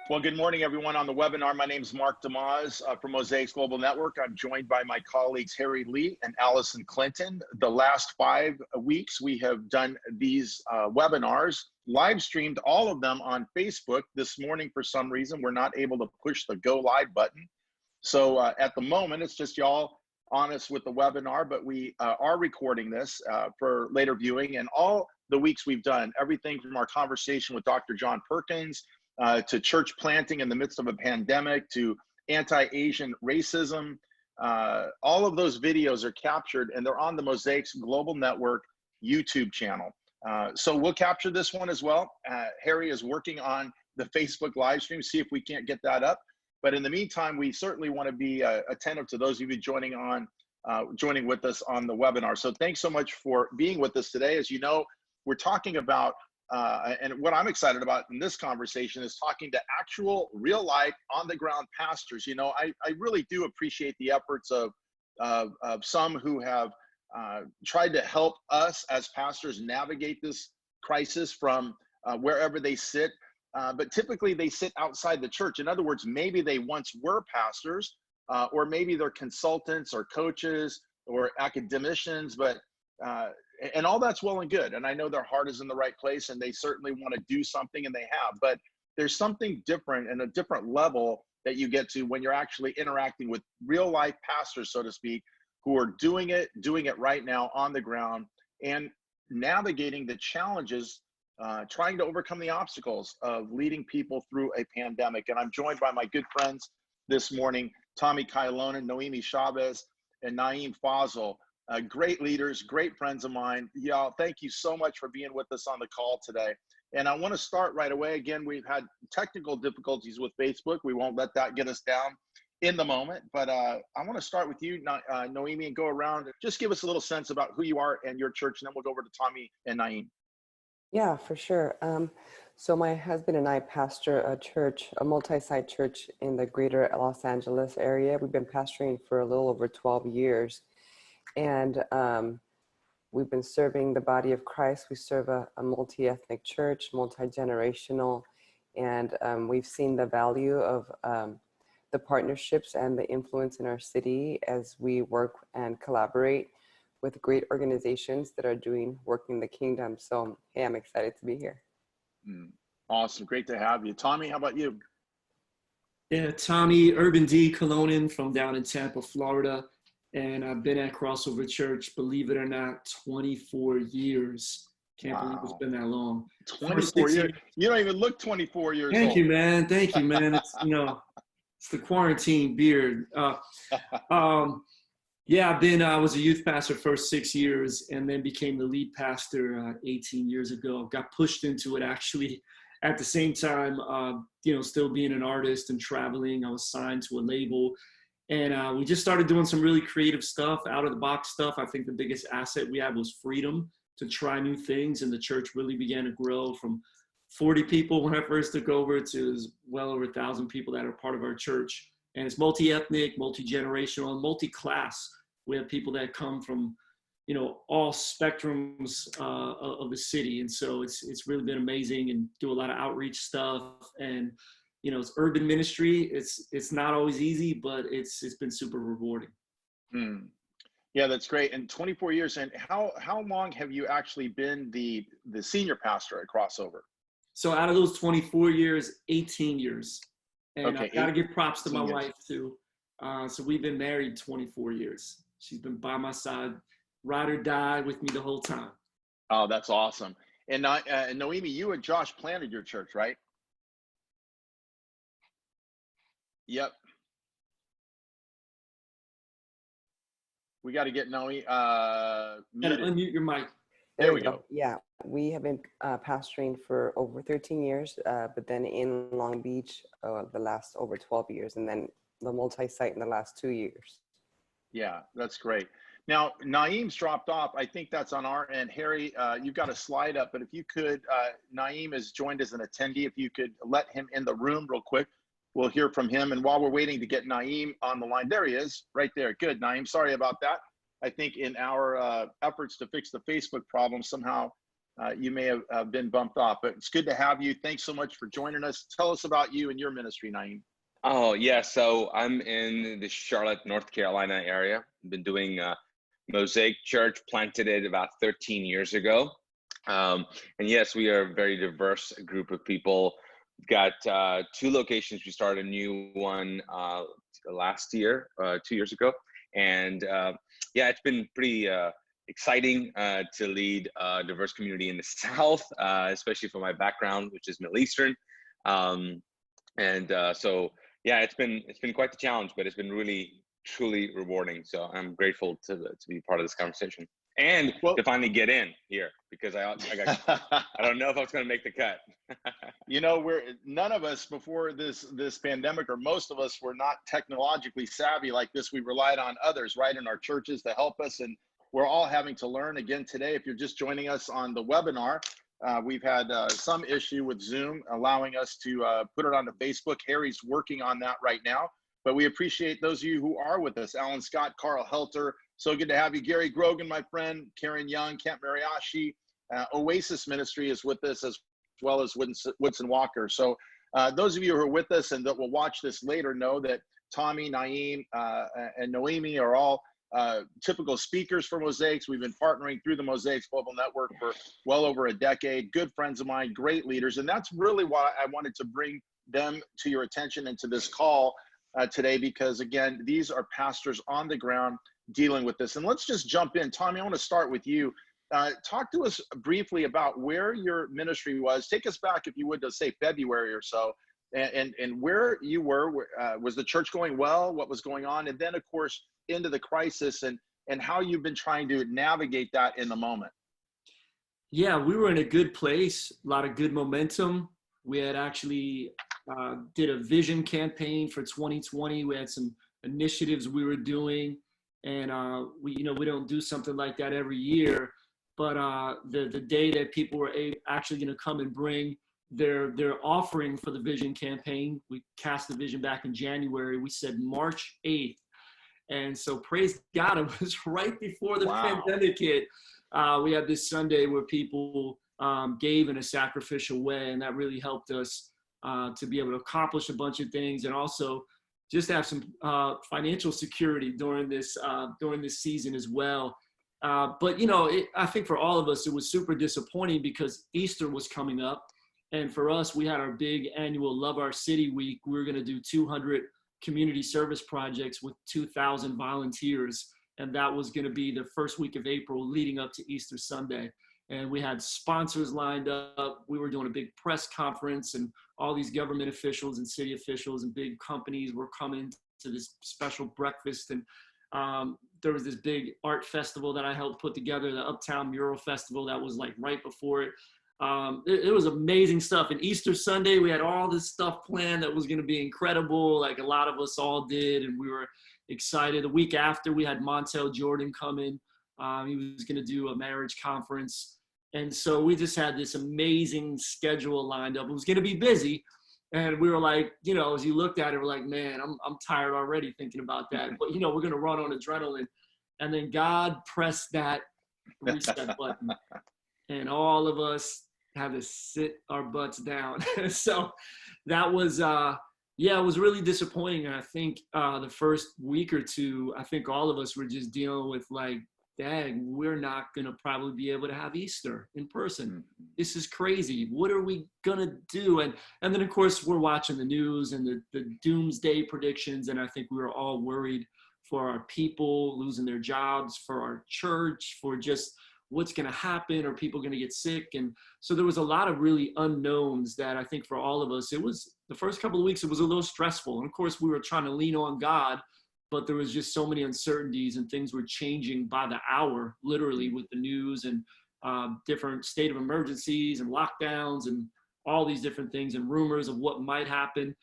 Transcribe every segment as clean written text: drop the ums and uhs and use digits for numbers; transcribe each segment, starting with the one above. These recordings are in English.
Well, good morning, everyone on the webinar. My name is Mark DeMaz from Mosaics Global Network. I'm joined by my colleagues, Harry Lee and Allison Clinton. The last 5 weeks, we have done these webinars, live streamed all of them on Facebook. This morning, for some reason, we're not able to push the go live button. So at the moment, it's just y'all on us with the webinar, but we are recording this for later viewing. And all the weeks we've done, everything from our conversation with Dr. John Perkins, to church planting in the midst of a pandemic, to anti-Asian racism. All of those videos are captured and they're on the Mosaics Global Network YouTube channel. So we'll capture this one as well. Harry is working on the Facebook live stream, see if we can't get that up. But in the meantime, we certainly want to be attentive to those of you joining with us on the webinar. So thanks so much for being with us today. As you know, we're talking about and what I'm excited about in this conversation is talking to actual real life on the ground pastors. You know, I really do appreciate the efforts of some who have tried to help us as pastors navigate this crisis from wherever they sit. But typically they sit outside the church. In other words, maybe they once were pastors, or maybe they're consultants or coaches or academicians, but and all that's well and good. And I know their heart is in the right place and they certainly want to do something, and they have, but there's something different and a different level that you get to when you're actually interacting with real life pastors, so to speak, who are doing it right now on the ground and navigating the challenges, trying to overcome the obstacles of leading people through a pandemic. And I'm joined by my good friends this morning, Kyllonen, Noemi Chavez, and Naeem Fazal. Great leaders, great friends of mine. Y'all, thank you so much for being with us on the call today. And I want to start right away. Again, we've had technical difficulties with Facebook. We won't let that get us down in the moment. But I want to start with you, Noemi, and go around and just give us a little sense about who you are and your church, and then we'll go over to Tommy and Naeem. Yeah, for sure. So my husband and I pastor a church, a multi-site church in the greater Los Angeles area. We've been pastoring for a little over 12 years. And we've been serving the body of Christ. We serve a multi-ethnic church, multi-generational, and we've seen the value of the partnerships and the influence in our city as we work and collaborate with great organizations that are doing work in the kingdom. So, hey, I'm excited to be here. Awesome. Great to have you. Tommy, how about you? Yeah, Tommy, Urban D. Kyllonen from down in Tampa, Florida. And I've been at Crossover Church, believe it or not, 24 years. Can't believe it's been that long. 24 years. You don't even look 24 years old. Thank you, man. Thank you, man. It's, it's the quarantine beard. Yeah, I was a youth pastor first 6 years and then became the lead pastor 18 years ago. Got pushed into it actually at the same time, still being an artist and traveling. I was signed to a label. And we just started doing some really creative stuff, out of the box stuff. I think the biggest asset we had was freedom to try new things. And the church really began to grow from 40 people when I first took over to well over 1,000 people that are part of our church. And it's multi-ethnic, multi-generational, and multi-class. We have people that come from, all spectrums of the city. And so it's really been amazing, and do a lot of outreach stuff. And it's urban ministry. It's not always easy, but it's been super rewarding. Yeah, that's great. And 24 years. And how long have you actually been the senior pastor at Crossover? So out of those 24 years, 18 years. And okay, I got to give props to my wife too. So we've been married 24 years. She's been by my side, ride or die with me the whole time. Oh, that's awesome. And Noemi, you and Josh planted your church, right? Yep. We got to get Noemi muted. Unmute your mic. There we go. Yeah, we have been pastoring for over 13 years, but then in Long Beach, the last over 12 years, and then the multi-site in the last 2 years. Yeah, that's great. Now, Naeem's dropped off. I think that's on our end. Harry, you've got a slide up, but if you could, Naeem is joined as an attendee. If you could let him in the room real quick, we'll hear from him. And while we're waiting to get Naeem on the line, there he is, right there. Good, Naeem. Sorry about that. I think in our efforts to fix the Facebook problem, somehow you may have been bumped off. But it's good to have you. Thanks so much for joining us. Tell us about you and your ministry, Naeem. Oh, yeah. So I'm in the Charlotte, North Carolina area. I've been doing Mosaic Church, planted it about 13 years ago. And yes, we are a very diverse group of people. We've got 2 locations. We started a new one last year, 2 years ago. And yeah, it's been pretty exciting to lead a diverse community in the South, especially for my background, which is Middle Eastern. So yeah, it's been quite the challenge, but it's been really, truly rewarding. So I'm grateful to be part of this conversation and to finally get in here, because I don't know if I was going to make the cut. You know, none of us before this pandemic, or most of us, were not technologically savvy like this. We relied on others, right, in our churches to help us, and we're all having to learn again today. If you're just joining us on the webinar, we've had some issue with Zoom allowing us to put it onto Facebook. Harry's working on that right now, but we appreciate those of you who are with us. Alan Scott, Carl Helter, so good to have you. Gary Grogan, my friend, Karen Young, Kent Mariachi, Oasis Ministry is with us, as well as Woodson Walker. So those of you who are with us and that will watch this later know that Tommy, Naeem, and Noemi are all typical speakers for Mosaics. We've been partnering through the Mosaics Global Network for well over a decade. Good friends of mine, great leaders. And that's really why I wanted to bring them to your attention and to this call today, because again, these are pastors on the ground dealing with this. And let's just jump in. Tommy, I want to start with you. Talk to us briefly about where your ministry was. Take us back, if you would, to say February or so, and where you were. Was the church going well? What was going on? And then, of course, into the crisis and how you've been trying to navigate that in the moment. Yeah, we were in a good place, a lot of good momentum. We had actually did a vision campaign for 2020. We had some initiatives we were doing, and we don't do something like that every year, but the day that people were actually going to come and bring their offering for the vision campaign, we cast the vision back in January. We said March 8th. And so praise God, it was right before the pandemic hit. We had this Sunday where people gave in a sacrificial way, and that really helped us to be able to accomplish a bunch of things, and also just have some financial security during this season as well. But I think for all of us, it was super disappointing because Easter was coming up, and for us, we had our big annual Love Our City week. We were going to do 200 community service projects with 2,000 volunteers. And that was going to be the first week of April leading up to Easter Sunday. And we had sponsors lined up. We were doing a big press conference, and all these government officials and city officials and big companies were coming to this special breakfast. And there was this big art festival that I helped put together, the Uptown Mural Festival, that was like right before it. It was amazing stuff. And Easter Sunday, we had all this stuff planned that was going to be incredible. Like a lot of us all did. And we were excited. The week after, we had Montel Jordan come in. He was going to do a marriage conference. And so we just had this amazing schedule lined up. It was going to be busy. And we were like, as you looked at it, we're like, man, I'm tired already thinking about that. But, we're going to run on adrenaline. And then God pressed that reset button. And all of us had to sit our butts down. So that was, it was really disappointing. And I think the first week or two, I think all of us were just dealing with like, dang, we're not going to probably be able to have Easter in person. This is crazy. What are we going to do? And then, of course, we're watching the news and the doomsday predictions. And I think we were all worried for our people losing their jobs, for our church, for just what's going to happen. Are people going to get sick? And so there was a lot of really unknowns that I think for all of us, it was the first couple of weeks, it was a little stressful. And of course, we were trying to lean on God, but there was just so many uncertainties and things were changing by the hour, literally, with the news and different state of emergencies and lockdowns and all these different things and rumors of what might happen.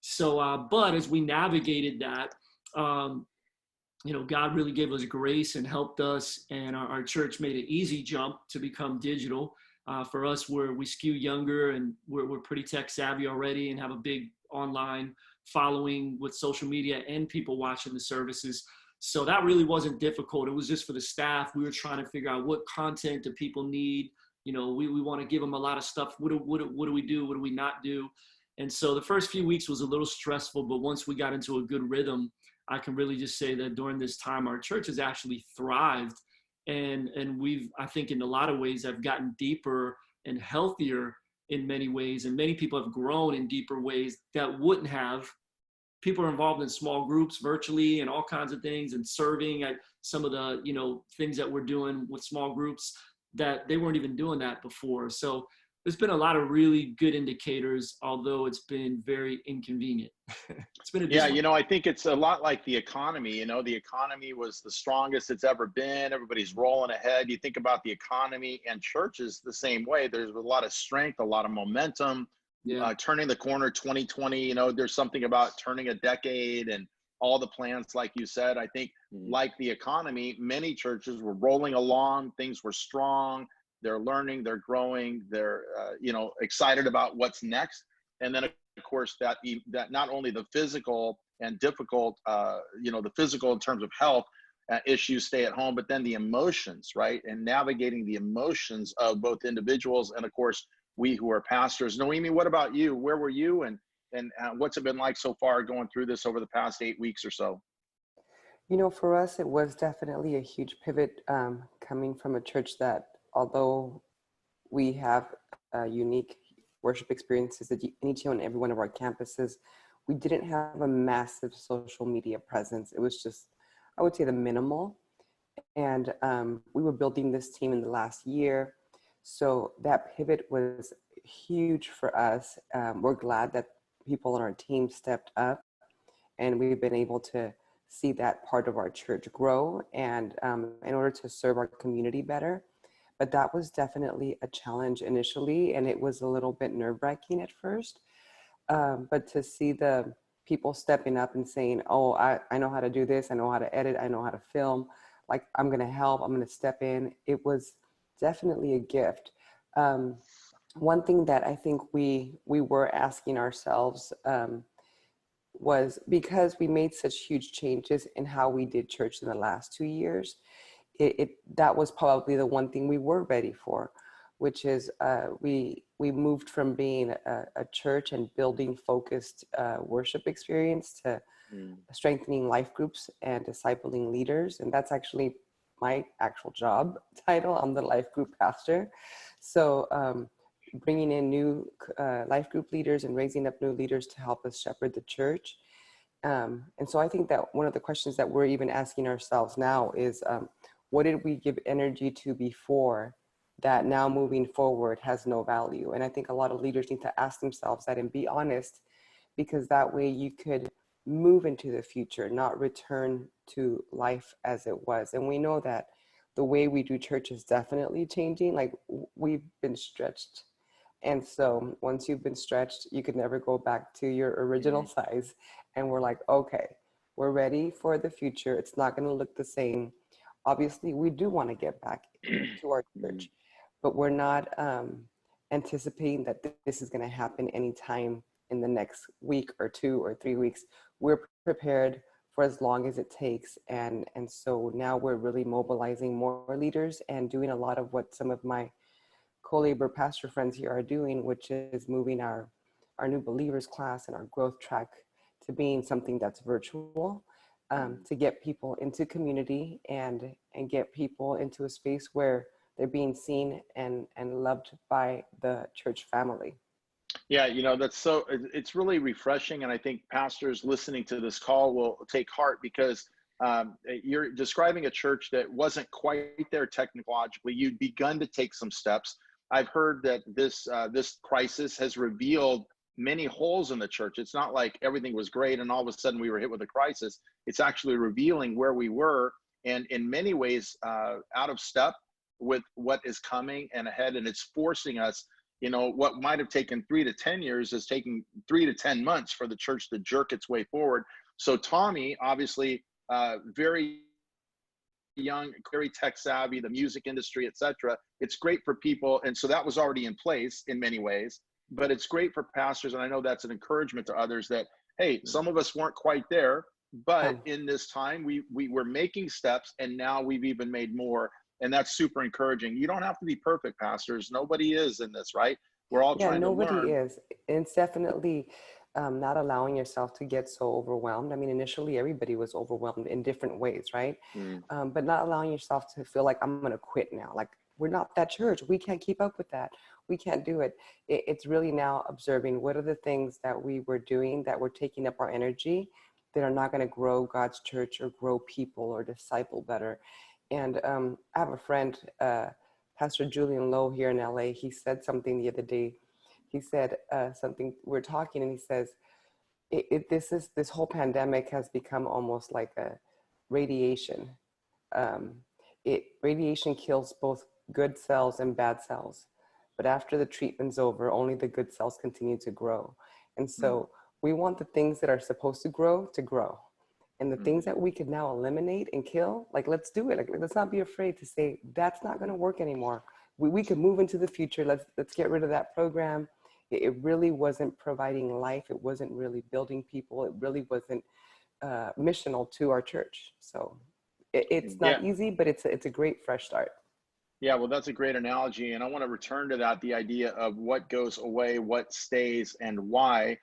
So, but as we navigated that, God really gave us grace and helped us, and our church made an easy jump to become digital. For us, we skew younger, and we're pretty tech savvy already and have a big online following with social media and people watching the services. So that really wasn't difficult. It was just for the staff. We were trying to figure out what content do people need, we want to give them a lot of stuff. What do we do? What do we not do? And so the first few weeks was a little stressful, but once we got into a good rhythm, I can really just say that during this time, our church has actually thrived. And we've, I think in a lot of ways, have gotten deeper and healthier in many ways. And many people have grown in deeper ways that wouldn't have. People are involved in small groups virtually and all kinds of things, and serving at some of the, things that we're doing with small groups that they weren't even doing that before. So there's been a lot of really good indicators, although it's been very inconvenient. It's been I think it's a lot like the economy. The economy was the strongest it's ever been. Everybody's rolling ahead. You think about the economy, and churches the same way. There's a lot of strength, a lot of momentum. Turning the corner, 2020, there's something about turning a decade and all the plans, like you said. I think like the economy, many churches were rolling along. Things were strong. They're learning, they're growing, they're excited about what's next. And then of course that not only the physical and difficult, the physical in terms of health issues stay at home, but then the emotions, right? And navigating the emotions of both individuals and of course we who are pastors. Noemi, what about you? Where were you, and what's it been like so far going through this over the past 8 weeks or so? For us, it was definitely a huge pivot, coming from a church that, although we have unique worship experiences in each and every one of our campuses, we didn't have a massive social media presence. It was just, I would say, the minimal. And we were building this team in the last year. So that pivot was huge for us. We're glad that people on our team stepped up, and we've been able to see that part of our church grow, and in order to serve our community better. But that was definitely a challenge initially, and it was a little bit nerve-wracking at first. But to see the people stepping up and saying, oh, I know how to do this, I know how to edit, I know how to film, like, I'm going to help, I'm going to step in. It was definitely a gift. One thing that I think we were asking ourselves was, because we made such huge changes in how we did church in the last 2 years, that was probably the one thing we were ready for, which is we moved from being a church and building focused worship experience to strengthening life groups and discipling leaders. And that's actually my actual job title. I'm the life group pastor. So bringing in new life group leaders and raising up new leaders to help us shepherd the church. And so I think that one of the questions that we're even asking ourselves now is, what did we give energy to before that now moving forward has no value? And I think a lot of leaders need to ask themselves that and be honest, because that way you could move into the future, not return to life as it was. And we know that the way we do church is definitely changing. Like, we've been stretched. And so once you've been stretched, you can never go back to your original size. And we're like, okay, we're ready for the future. It's not going to look the same. Obviously, we do want to get back to our church, but we're not anticipating that this is going to happen anytime in the next week or 2 or 3 weeks. We're prepared for as long as it takes. And so now we're really mobilizing more leaders and doing a lot of what some of my co-labor pastor friends here are doing, which is moving our new believers class and our growth track to being something that's virtual, to get people into community and get people into a space where they're being seen and loved by the church family. Yeah, it's really refreshing. And I think pastors listening to this call will take heart, because you're describing a church that wasn't quite there technologically. You'd begun to take some steps. I've heard that this crisis has revealed many holes in the church. It's not like everything was great and all of a sudden we were hit with a crisis. It's actually revealing where we were, and in many ways out of step with what is coming and ahead. And it's forcing us, what might have taken 3 to 10 years is taking 3 to 10 months for the church to jerk its way forward. So Tommy, obviously, very young, very tech savvy, the music industry, etc. It's great for people. And so that was already in place in many ways, but it's great for pastors. And I know that's an encouragement to others that, hey, some of us weren't quite there, but in this time we were making steps, and now we've even made more. And that's super encouraging. You don't have to be perfect, pastors. Nobody is in this, right? We're all Yeah, trying to nobody learn. is. And it's definitely not allowing yourself to get so overwhelmed. I mean, initially everybody was overwhelmed in different ways, right? Mm. But not allowing yourself to feel like I'm going to quit now. Like, we're not that church. We can't keep up with that. We can't do it. It's really now observing what are the things that we were doing that were taking up our energy that are not going to grow God's church or grow people or disciple better. And I have a friend, Pastor Julian Lowe here in LA. He said something the other day. He said something, we're talking, and he says, this whole pandemic has become almost like a radiation. Radiation kills both good cells and bad cells, but after the treatment's over, only the good cells continue to grow. And so we want the things that are supposed to grow, and the things that we could now eliminate and kill, like, let's do it. Like, let's not be afraid to say that's not going to work anymore. We could move into the future. Let's get rid of that program. It really wasn't providing life. It wasn't really building people. It really wasn't missional to our church. So it's not easy, but it's a great fresh start. Yeah, well, that's a great analogy. And I want to return to that, the idea of what goes away, what stays, and why.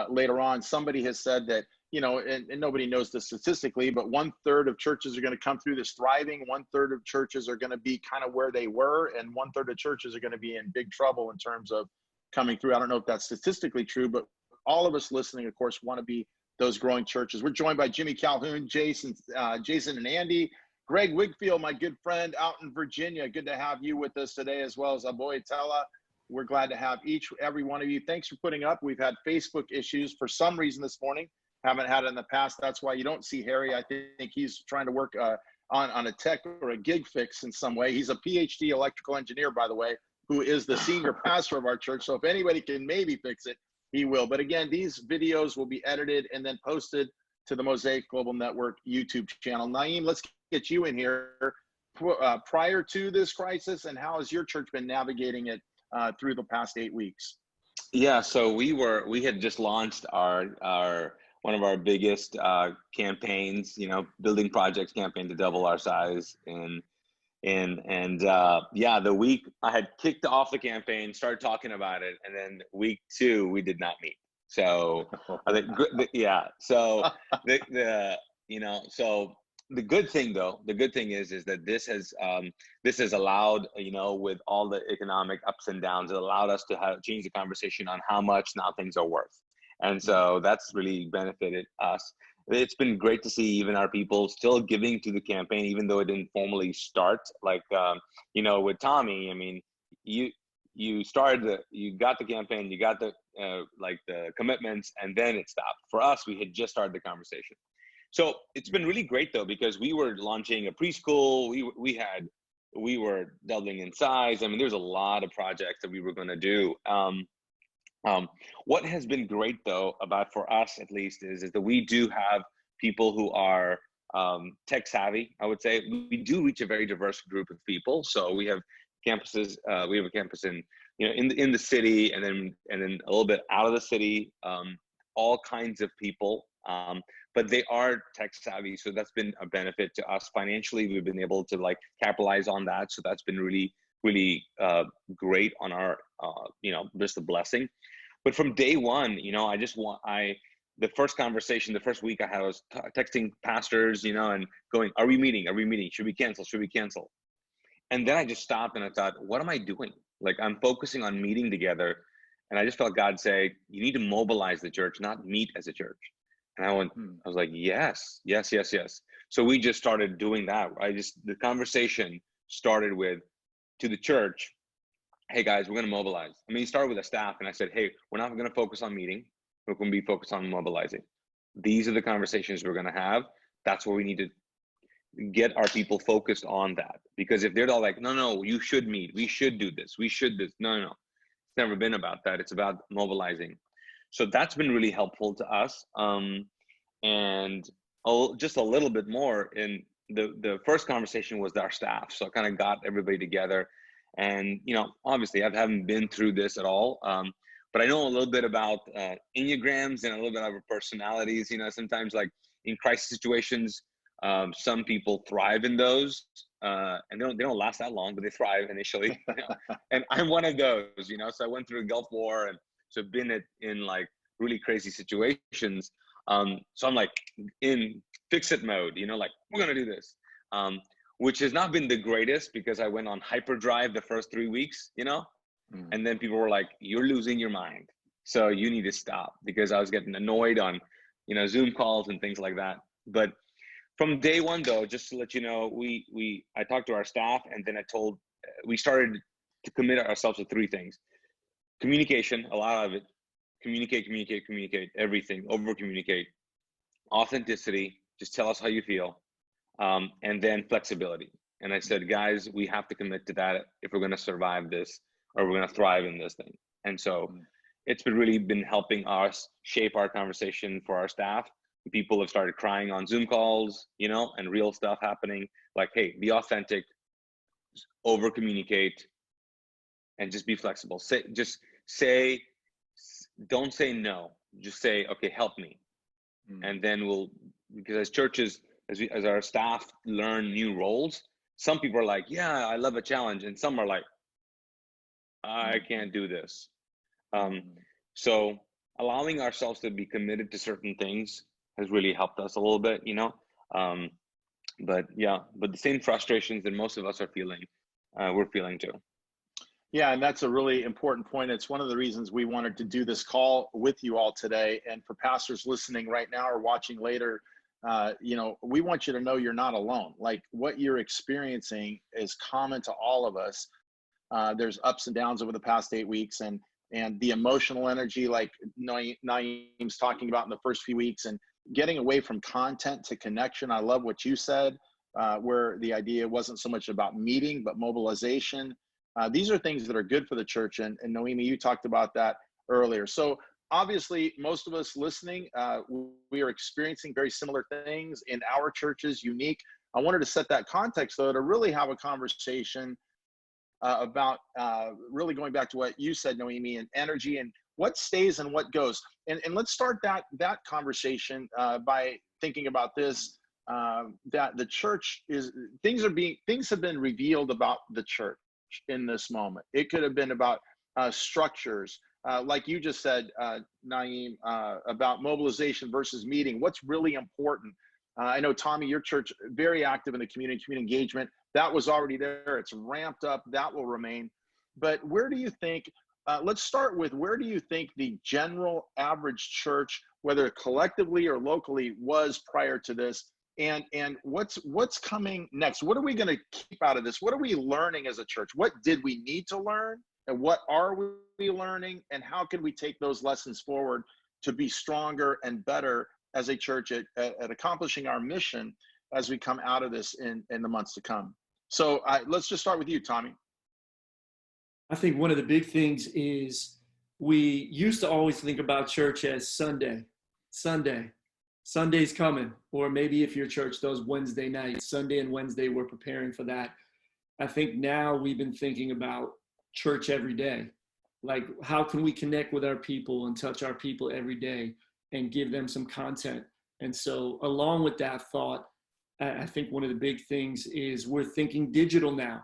Later on, somebody has said that, you know, and nobody knows this statistically, but 1/3 of churches are going to come through this thriving. 1/3 of churches are going to be kind of where they were. And 1/3 of churches are going to be in big trouble in terms of coming through. I don't know if that's statistically true, but all of us listening, of course, want to be those growing churches. We're joined by Jimmy Calhoun, Jason and Andy. Greg Wigfield, my good friend out in Virginia. Good to have you with us today, as well as Aboy Tella. We're glad to have every one of you. Thanks for putting up. We've had Facebook issues for some reason this morning. Haven't had it in the past. That's why you don't see Harry. I think he's trying to work on a tech or a gig fix in some way. He's a PhD electrical engineer, by the way, who is the senior pastor of our church. So if anybody can maybe fix it, he will. But again, these videos will be edited and then posted to the Mosaic Global Network YouTube channel. Naeem, let's get you in here. Prior to this crisis, and how has your church been navigating it through the past 8 weeks? Yeah, so we had just launched our one of our biggest campaigns, you know, building projects campaign to double our size. And yeah, the week I had kicked off the campaign, started talking about it, and then week 2 we did not meet. So I think, yeah. So so the good thing is that this has allowed, you know, with all the economic ups and downs, it allowed us to change the conversation on how much now things are worth. And so that's really benefited us. It's been great to see even our people still giving to the campaign, even though it didn't formally start. Like, you know, with Tommy, I mean, you got the campaign, you got the the commitments, and then it stopped. For us, we had just started the conversation. So it's been really great though, because we were launching a preschool. We were doubling in size. I mean, there's a lot of projects that we were going to do. What has been great though, for us at least, is that we do have people who are tech savvy. I would say we do reach a very diverse group of people. So we have campuses. We have a campus in the city, and then a little bit out of the city. All kinds of people, but they are tech savvy. So that's been a benefit to us financially. We've been able to capitalize on that. So that's been really, really great on our, just a blessing. But from day one, the first conversation, the first week I had, I was texting pastors, and going, are we meeting? Are we meeting? Should we cancel? Should we cancel? And then I just stopped and I thought, what am I doing? I'm focusing on meeting together. And I just felt God say, you need to mobilize the church, not meet as a church. And I was like, yes. So we just started doing that. The conversation started with, to the church, hey guys, we're going to mobilize. I mean, he started with the staff and I said, hey, we're not going to focus on meeting. We're going to be focused on mobilizing. These are the conversations we're going to have. That's where we need to get our people focused on that. Because if they're all like, no, you should meet. We should do this. We should this. No. It's never been about that. It's about mobilizing. So that's been really helpful to us. And just a little bit more in the first conversation was our staff. So I kind of got everybody together. And, obviously I haven't been through this at all. But I know a little bit about Enneagrams and a little bit of our personalities. Sometimes in crisis situations, Some people thrive in those, and they don't last that long, but they thrive initially. You know? And I'm one of those, you know. So I went through a Gulf War, and so been in like really crazy situations. So I'm like in fix-it mode, you know, like we're gonna do this, which has not been the greatest because I went on hyperdrive the first 3 weeks, you know, and then people were like, "You're losing your mind, so you need to stop," because I was getting annoyed on, you know, Zoom calls and things like that. But from day one, though, just to let you know, I talked to our staff, and then we started to commit ourselves to 3 things: communication, a lot of it, communicate, everything, over communicate, authenticity, just tell us how you feel, and then flexibility. And I said, guys, we have to commit to that if we're going to survive this, or we're going to thrive in this thing. And so it's really been helping us shape our conversation for our staff. People have started crying on Zoom calls, you know, and real stuff happening. Like, hey, be authentic, over communicate, and just be flexible. Don't say no. Just say, okay, help me. And then because as churches, as our staff learn new roles, some people are like, yeah, I love a challenge. And some are like, I can't do this. So allowing ourselves to be committed to certain things has really helped us a little bit, you know. But the same frustrations that most of us are feeling, we're feeling too. Yeah, and that's a really important point. It's one of the reasons we wanted to do this call with you all today. And for pastors listening right now or watching later, you know, we want you to know you're not alone. Like what you're experiencing is common to all of us. There's ups and downs over the past 8 weeks, and the emotional energy, like Naeem's talking about in the first few weeks, and getting away from content to connection. I love what you said, where the idea wasn't so much about meeting, but mobilization. These are things that are good for the church. And Noemi, you talked about that earlier. So obviously, most of us listening, we are experiencing very similar things in our churches, unique. I wanted to set that context, though, to really have a conversation about really going back to what you said, Noemi, and energy and what stays and what goes. And let's start that conversation by thinking about this, that the church things have been revealed about the church in this moment. It could have been about structures, like you just said, Naeem, about mobilization versus meeting. What's really important? I know, Tommy, your church, very active in the community engagement. That was already there. It's ramped up. That will remain. But where do you think, let's start with, where do you think the general average church, whether collectively or locally, was prior to this? And what's coming next? What are we going to keep out of this? What are we learning as a church? What did we need to learn? And what are we learning? And how can we take those lessons forward to be stronger and better as a church at accomplishing our mission as we come out of this in the months to come? So let's just start with you, Tommy. I think one of the big things is we used to always think about church as Sunday's coming, or maybe if your church does Wednesday night, Sunday and Wednesday, we're preparing for that. I think now we've been thinking about church every day. Like, how can we connect with our people and touch our people every day and give them some content? And so along with that thought, I think one of the big things is we're thinking digital now.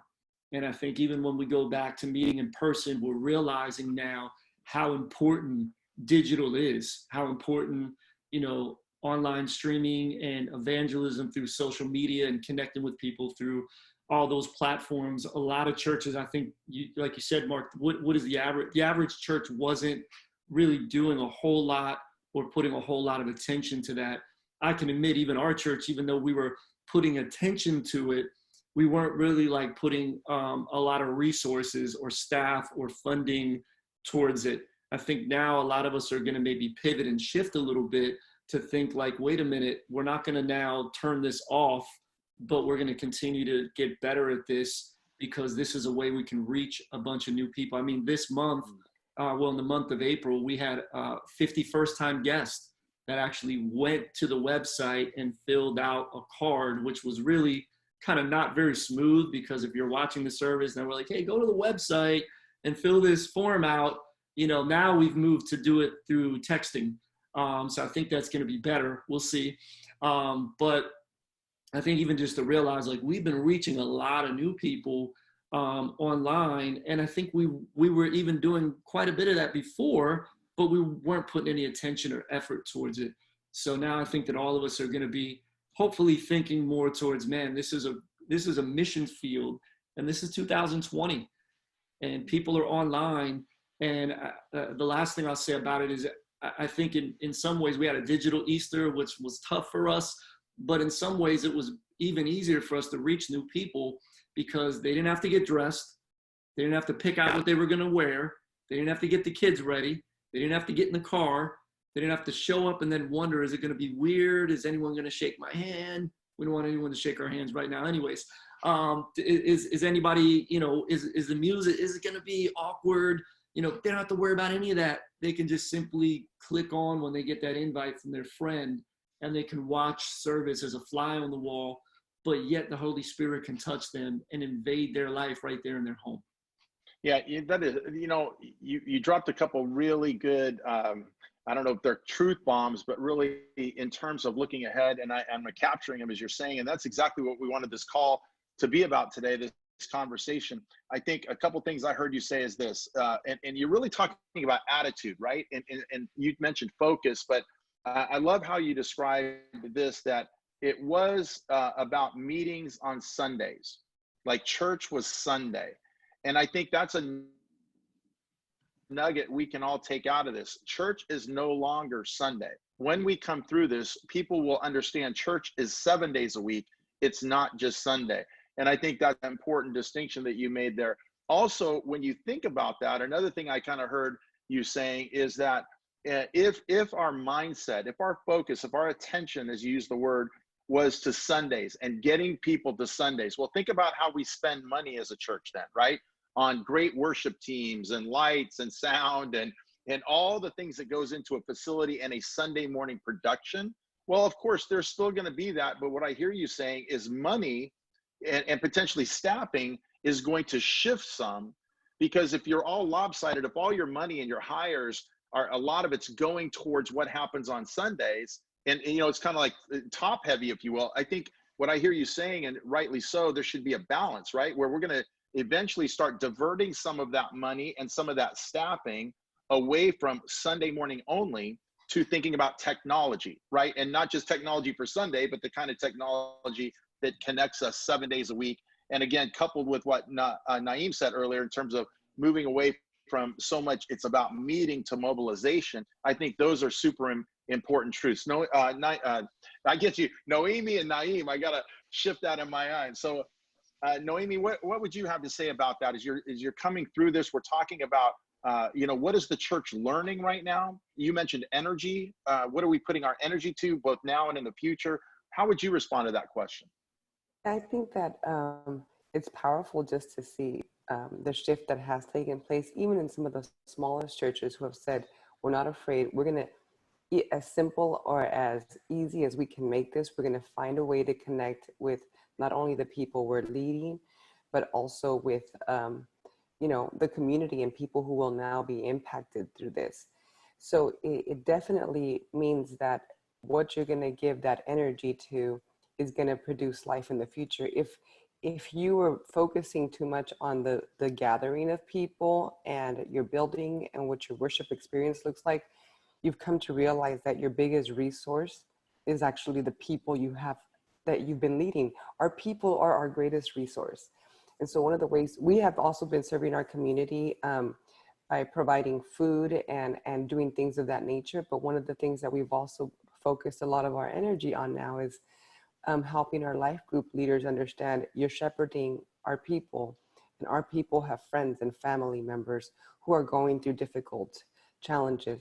And I think even when we go back to meeting in person, we're realizing now how important digital is, how important, you know, online streaming and evangelism through social media and connecting with people through all those platforms. A lot of churches, I think, like you said, Mark, what is the average? The average church wasn't really doing a whole lot or putting a whole lot of attention to that. I can admit, even our church, even though we were putting attention to it, we weren't really like putting a lot of resources or staff or funding towards it. I think now a lot of us are going to maybe pivot and shift a little bit to think like, wait a minute, we're not going to now turn this off, but we're going to continue to get better at this because this is a way we can reach a bunch of new people. I mean, this month, in the month of April, we had 50 first-time guests that actually went to the website and filled out a card, which was really kind of not very smooth, because if you're watching the service and we're like, hey, go to the website and fill this form out, you know, now we've moved to do it through texting. So I think that's going to be better. We'll see. But I think even just to realize, like, we've been reaching a lot of new people online, and I think we were even doing quite a bit of that before, but we weren't putting any attention or effort towards it. So now I think that all of us are going to be hopefully thinking more towards, man, this is a mission field, and this is 2020, and people are online. And the last thing I'll say about it is, I think in some ways we had a digital Easter, which was tough for us, but in some ways it was even easier for us to reach new people because they didn't have to get dressed. They didn't have to pick out what they were going to wear. They didn't have to get the kids ready. They didn't have to get in the car. They didn't have to show up and then wonder, is it going to be weird? Is anyone going to shake my hand? We don't want anyone to shake our hands right now anyways. Is anybody, is the music, is it going to be awkward? They don't have to worry about any of that. They can just simply click on when they get that invite from their friend, and they can watch service as a fly on the wall, but yet the Holy Spirit can touch them and invade their life right there in their home. Yeah, that is, you dropped a couple really good, I don't know if they're truth bombs, but really in terms of looking ahead, and I'm capturing them as you're saying, and that's exactly what we wanted this call to be about today, this conversation. I think a couple things I heard you say is this, and you're really talking about attitude, right? And you mentioned focus, but I love how you described this, that it was about meetings on Sundays, like church was Sunday. And I think that's a nugget we can all take out of this. Church is no longer Sunday. When we come through this, people will understand church is 7 days a week. It's not just Sunday. And I think that's an important distinction that you made there. Also, when you think about that, another thing I kind of heard you saying is that if our mindset, if our focus, if our attention, as you use the word, was to Sundays and getting people to Sundays, well, think about how we spend money as a church then, right? On great worship teams and lights and sound and all the things that goes into a facility and a Sunday morning production. Well, of course, there's still going to be that. But what I hear you saying is money and potentially staffing is going to shift some, because if you're all lopsided, if all your money and your hires are, a lot of it's going towards what happens on Sundays, and it's kind of like top heavy, if you will. I think what I hear you saying, and rightly so, there should be a balance, right? Where we're going to eventually start diverting some of that money and some of that staffing away from Sunday morning only to thinking about technology, right? And not just technology for Sunday, but the kind of technology that connects us 7 days a week. And again, coupled with what Naeem said earlier in terms of moving away from so much, it's about meeting to mobilization. I think those are super important truths. I get you, Noemi and Naeem, I got to shift that in my mind. So Noemi, what would you have to say about that? As you're coming through this, we're talking about, what is the church learning right now? You mentioned energy. What are we putting our energy to, both now and in the future? How would you respond to that question? I think that it's powerful just to see the shift that has taken place, even in some of the smallest churches who have said, we're not afraid. We're going to, as simple or as easy as we can make this, we're going to find a way to connect with not only the people we're leading, but also with, the community and people who will now be impacted through this. So it definitely means that what you're going to give that energy to is going to produce life in the future. If you are focusing too much on the gathering of people and your building and what your worship experience looks like, you've come to realize that your biggest resource is actually the people you have that you've been leading. Our people are our greatest resource. And so one of the ways we have also been serving our community by providing food and doing things of that nature. But one of the things that we've also focused a lot of our energy on now is helping our life group leaders understand you're shepherding our people, and our people have friends and family members who are going through difficult challenges.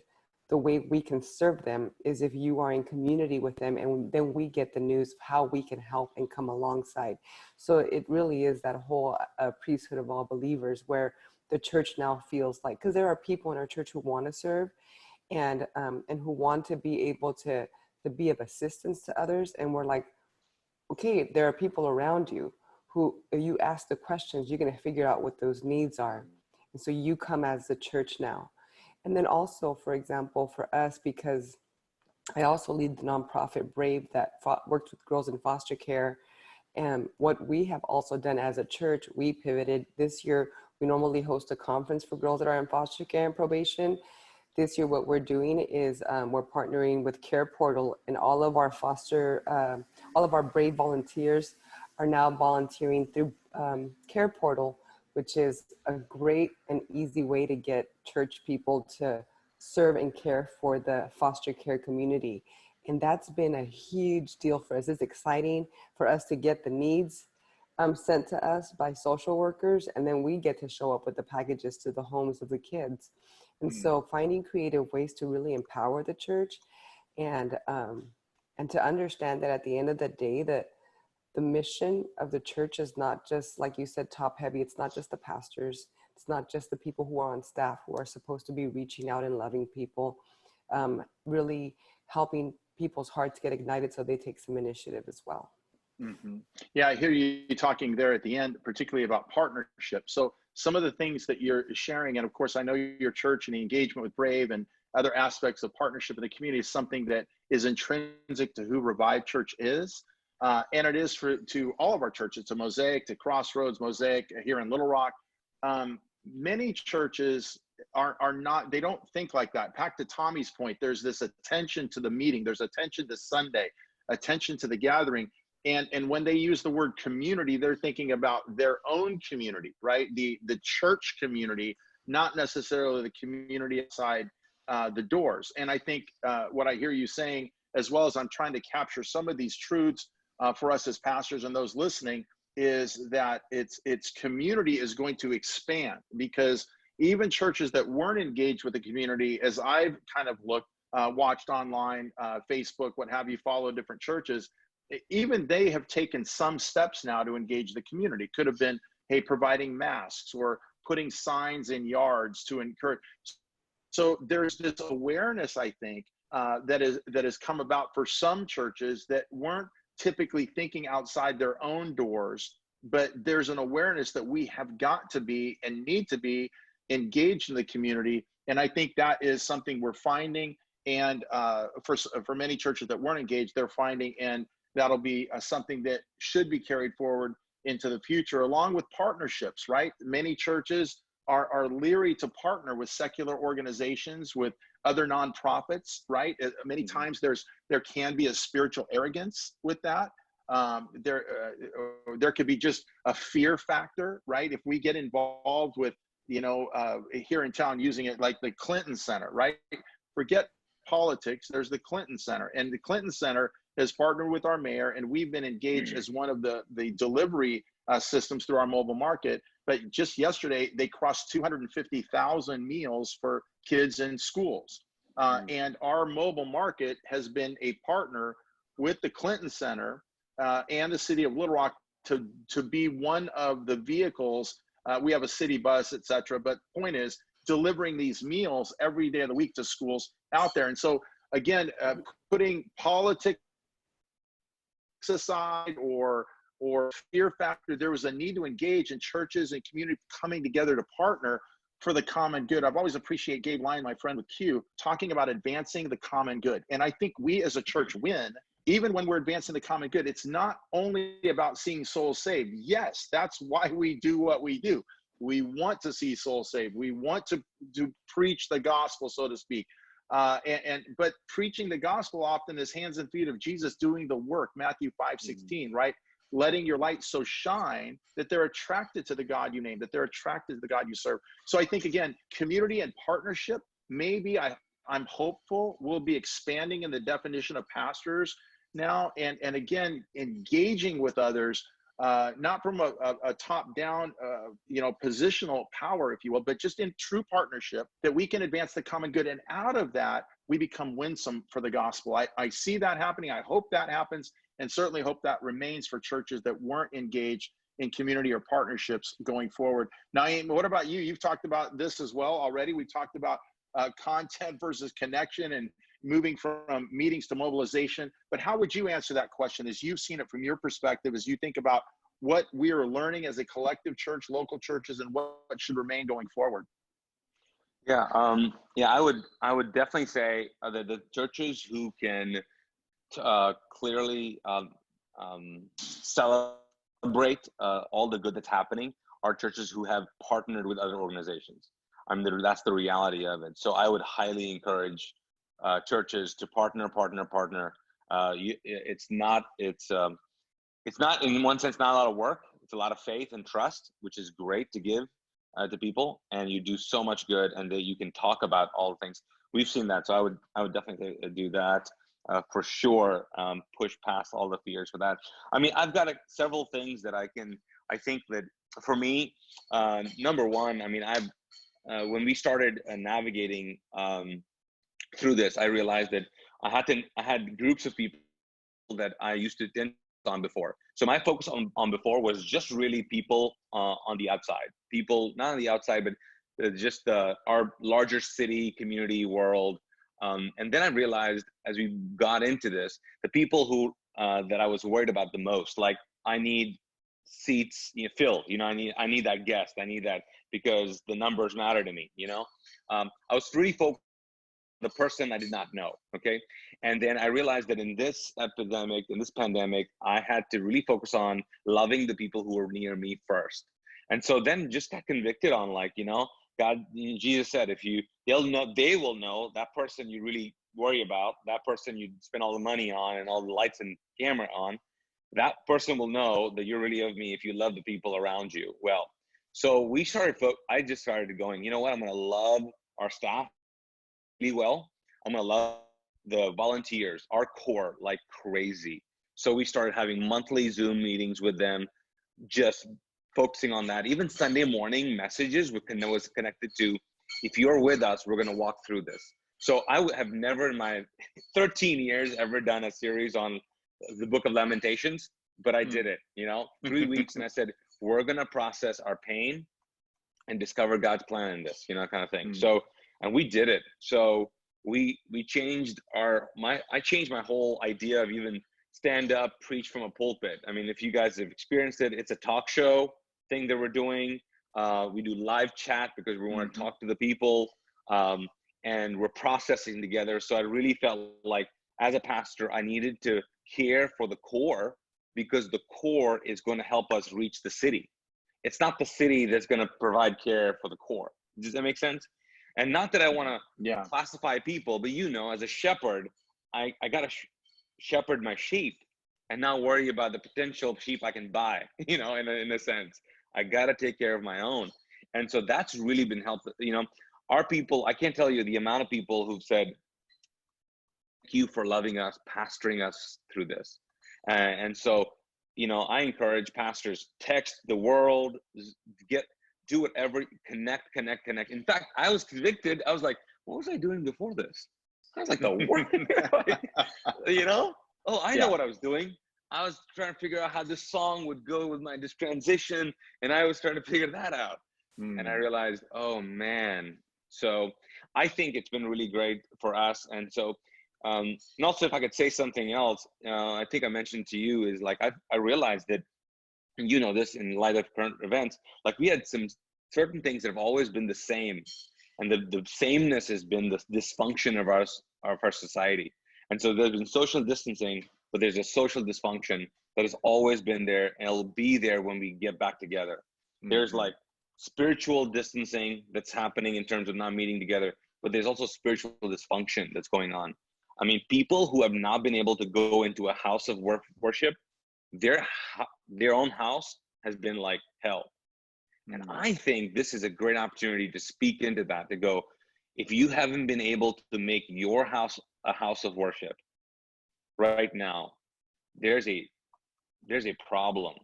The way we can serve them is if you are in community with them, and then we get the news of how we can help and come alongside. So it really is that whole priesthood of all believers, where the church now feels like, because there are people in our church who want to serve and who want to be able to be of assistance to others. And we're like, okay, there are people around you who, if you ask the questions, you're going to figure out what those needs are. And so you come as the church now. And then also, for example, for us, because I also lead the nonprofit Brave that works with girls in foster care. And what we have also done as a church, we pivoted this year. We normally host a conference for girls that are in foster care and probation. This year, what we're doing is we're partnering with Care Portal, and all of our all of our Brave volunteers are now volunteering through Care Portal, which is a great and easy way to get church people to serve and care for the foster care community. And that's been a huge deal for us. It's exciting for us to get the needs sent to us by social workers, and then we get to show up with the packages to the homes of the kids. And so finding creative ways to really empower the church and to understand that at the end of the day, that the mission of the church is not just, like you said, top heavy. It's not just the pastors. It's not just the people who are on staff who are supposed to be reaching out and loving people, really helping people's hearts get ignited so they take some initiative as well. Yeah, I hear you talking there at the end, particularly about partnership. So some of the things that you're sharing, and of course, I know your church and the engagement with Brave and other aspects of partnership in the community is something that is intrinsic to who Revive Church is. And it is to all of our churches, to Mosaic, to Crossroads, Mosaic here in Little Rock. Many churches are not, they don't think like that. Back to Tommy's point, there's this attention to the meeting, there's attention to Sunday, attention to the gathering. And when they use the word community, they're thinking about their own community, right? The church community, not necessarily the community outside the doors. And I think what I hear you saying, as well as I'm trying to capture some of these truths for us as pastors and those listening, is that its community is going to expand, because even churches that weren't engaged with the community, as I've kind of looked, watched online, Facebook, what have you, followed different churches, even they have taken some steps now to engage the community. Could have been, hey, providing masks or putting signs in yards to encourage. So there's this awareness, I think, that has come about for some churches that weren't typically thinking outside their own doors, but there's an awareness that we have got to be and need to be engaged in the community. And I think that is something we're finding. And for many churches that weren't engaged, they're finding, and that'll be something that should be carried forward into the future, along with partnerships, right? Many churches are leery to partner with secular organizations, with other nonprofits, right? Many times there can be a spiritual arrogance with that. There could be just a fear factor, right? If we get involved with, here in town, using it like the Clinton Center, right? Forget politics, there's the Clinton Center. And the Clinton Center has partnered with our mayor, and we've been engaged as one of the delivery systems through our mobile market. But just yesterday, they crossed 250,000 meals for kids in schools. And our mobile market has been a partner with the Clinton Center and the city of Little Rock to be one of the vehicles. We have a city bus, et cetera. But point is, delivering these meals every day of the week to schools out there. And so, again, putting politics aside or fear factor, there was a need to engage in churches and community coming together to partner for the common good. I've always appreciated Gabe Lyon, my friend with Q, talking about advancing the common good. And I think we as a church win, even when we're advancing the common good. It's not only about seeing souls saved. Yes, that's why we do what we do. We want to see souls saved. We want to preach the gospel, so to speak. But preaching the gospel often is hands and feet of Jesus doing the work, Matthew 5:16, right? Letting your light so shine that they're attracted to the God you name, that they're attracted to the God you serve. So I think, again, community and partnership, maybe I'm hopeful we'll be expanding in the definition of pastors now, and again, engaging with others, not from a top-down, positional power, if you will, but just in true partnership, that we can advance the common good. And out of that, we become winsome for the gospel. I see that happening. I hope that happens, and certainly hope that remains for churches that weren't engaged in community or partnerships going forward. Naeem, what about you? You've talked about this as well already. We've talked about content versus connection and moving from meetings to mobilization. But how would you answer that question as you've seen it from your perspective, as you think about what we are learning as a collective church, local churches, and what should remain going forward? Yeah, I would definitely say that the churches who can clearly celebrate all the good that's happening are churches who have partnered with other organizations. I mean, that's the reality of it. So I would highly encourage churches to partner. It's not, in one sense, not a lot of work. It's a lot of faith and trust, which is great to give to people, and you do so much good, and that you can talk about all the things. We've seen that, so I would definitely do that for sure. Push past all the fears for that. I mean, I've got several things that I think that for me, number one, I mean, when we started navigating through this, I realized that I had groups of people that I used to attend on before. So my focus on before was just really people on the outside, people not on the outside, but just our larger city, community, world. And then I realized as we got into this, the people who that I was worried about the most, like I need seats filled, I need that guest, I need that, because the numbers matter to me, I was really focused the person I did not know. Okay. And then I realized that in this epidemic, in this pandemic, I had to really focus on loving the people who were near me first. And so then just got convicted on, like, God, Jesus said, they will know that person you really worry about, that person you spend all the money on and all the lights and camera on, that person will know that you're really of me if you love the people around you well. So I just started going, you know what, I'm going to love our staff really well. I'm going to love the volunteers, our core, like crazy. So we started having monthly Zoom meetings with them, just focusing on that. Even Sunday morning messages was connected to, if you're with us, we're going to walk through this. So I have never in my 13 years ever done a series on the book of Lamentations, but I did it, 3 weeks. And I said, we're going to process our pain and discover God's plan in this, kind of thing. So, and we did it. So we changed I changed my whole idea of even stand up, preach from a pulpit. I mean, if you guys have experienced it, it's a talk show thing that we're doing. We do live chat because we want to talk to the people, and we're processing together. So I really felt like as a pastor, I needed to care for the core, because the core is going to help us reach the city. It's not the city that's going to provide care for the core. Does that make sense? And not that I want to classify people, but as a shepherd, I got to shepherd my sheep and not worry about the potential sheep I can buy, in a sense. I got to take care of my own. And so that's really been helpful. Our people, I can't tell you the amount of people who've said, thank you for loving us, pastoring us through this. And so, I encourage pastors, text the world, do whatever, connect. In fact, I was convicted. I was like, what was I doing before this? I was like, the work, I know what I was doing. I was trying to figure out how this song would go with this transition. And I was trying to figure that out. And I realized, oh man. So I think it's been really great for us. And so, and also if I could say something else, I think I mentioned to you is like, I realized that, and this in light of current events, like we had some certain things that have always been the same, and the sameness has been the dysfunction of our society. And so there's been social distancing, but there's a social dysfunction that has always been there, and it'll be there when we get back together. There's like spiritual distancing that's happening in terms of not meeting together, but there's also spiritual dysfunction that's going on. I mean, people who have not been able to go into a house of worship, their own house has been like hell. And I think this is a great opportunity to speak into that, to go, if you haven't been able to make your house a house of worship right now, there's a problem.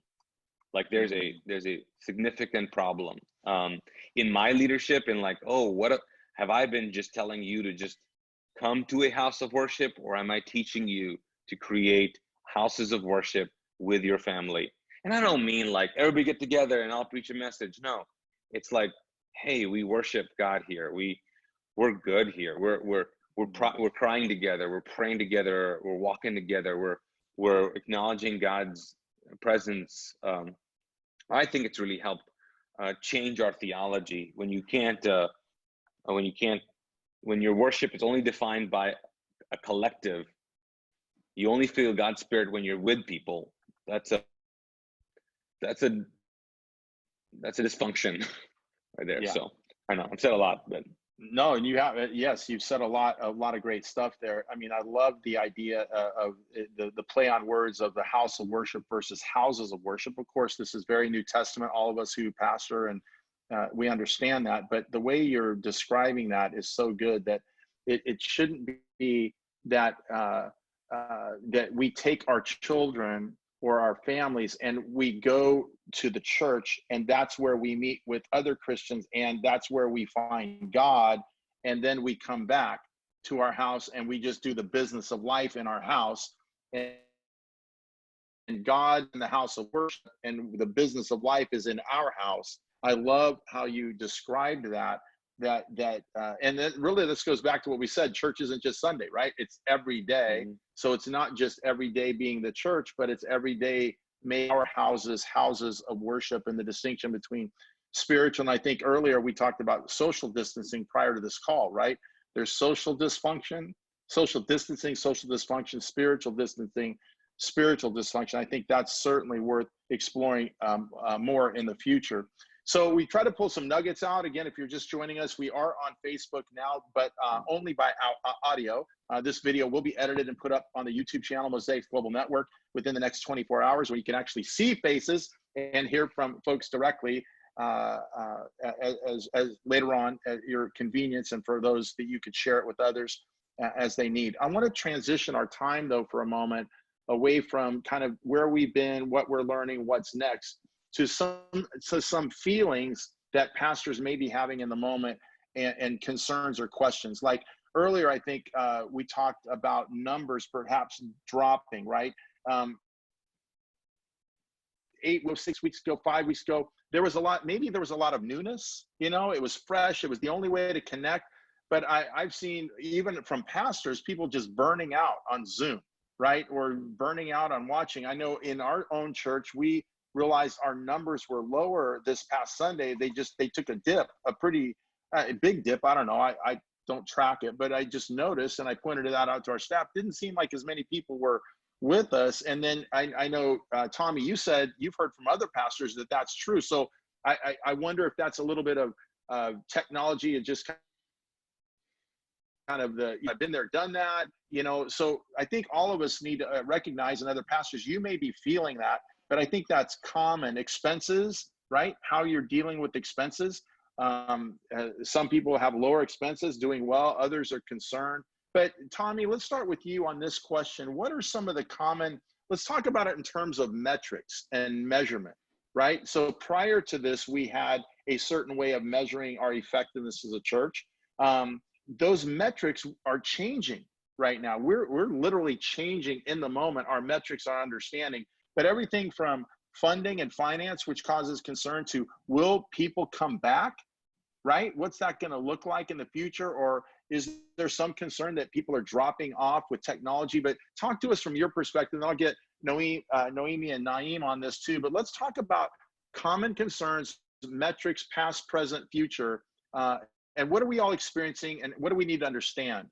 Like there's a significant problem in my leadership, and like, have I been just telling you to just come to a house of worship, or am I teaching you to create houses of worship with your family? And I don't mean like everybody get together and I'll preach a message. No, it's like, hey, we worship God here. We're good here. We're crying together. We're praying together. We're walking together. We're acknowledging God's presence. I think it's really helped change our theology when you can't when your worship is only defined by a collective, you only feel God's spirit when you're with people. That's a dysfunction right there. Yeah. So I know I've said a lot, but no, and you have, yes, you've said a lot of great stuff there. I mean, I love the idea of the play on words of the house of worship versus houses of worship. Of course, this is very New Testament. All of us who pastor and we understand that, but the way you're describing that is so good that it shouldn't be that that we take our children or our families and we go to the church and that's where we meet with other Christians and that's where we find God, and then we come back to our house and we just do the business of life in our house, and God in the house of worship and the business of life is in our house. I love how you described that and then really this goes back to what we said. Church isn't just Sunday, right? It's every day. Mm-hmm. So it's not just every day being the church, but it's every day make our houses of worship, and the distinction between spiritual. And I think earlier we talked about social distancing prior to this call, right? There's social distancing, spiritual distancing, spiritual dysfunction. I think that's certainly worth exploring more in the future. So we try to pull some nuggets out. Again, if you're just joining us, we are on Facebook now, but only by audio. This video will be edited and put up on the YouTube channel, Mosaic Global Network, within the next 24 hours, where you can actually see faces and hear from folks directly as later on at your convenience, and for those that you could share it with others as they need. I want to transition our time, though, for a moment away from kind of where we've been, what we're learning, what's next, to some feelings that pastors may be having in the moment, and concerns or questions. Like earlier, I think we talked about numbers perhaps dropping, right? 6 weeks ago, 5 weeks ago, there was a lot of newness, it was fresh. It was the only way to connect. But I've seen, even from pastors, people just burning out on Zoom, right? Or burning out on watching. I know in our own church, we realized our numbers were lower this past Sunday. They took a dip, a pretty big dip. I don't know. I don't track it, but I just noticed, and I pointed that out to our staff. Didn't seem like as many people were with us. And then I know, Tommy, you said you've heard from other pastors that that's true. So I wonder if that's a little bit of technology and just kind of I've been there, done that, so I think all of us need to recognize, and other pastors, you may be feeling that, but I think that's common. Expenses, right? How you're dealing with expenses. Some people have lower expenses, doing well. Others are concerned. But Tommy, let's start with you on this question. What are some of the common, let's talk about it in terms of metrics and measurement, right? So prior to this, we had a certain way of measuring our effectiveness as a church. Those metrics are changing right now. We're literally changing in the moment our metrics, our understanding. But everything from funding and finance, which causes concern, to will people come back, right? What's that going to look like in the future? Or is there some concern that people are dropping off with technology? But talk to us from your perspective, and I'll get Noemi and Naeem on this too. But let's talk about common concerns, metrics, past, present, future, and what are we all experiencing, and what do we need to understand?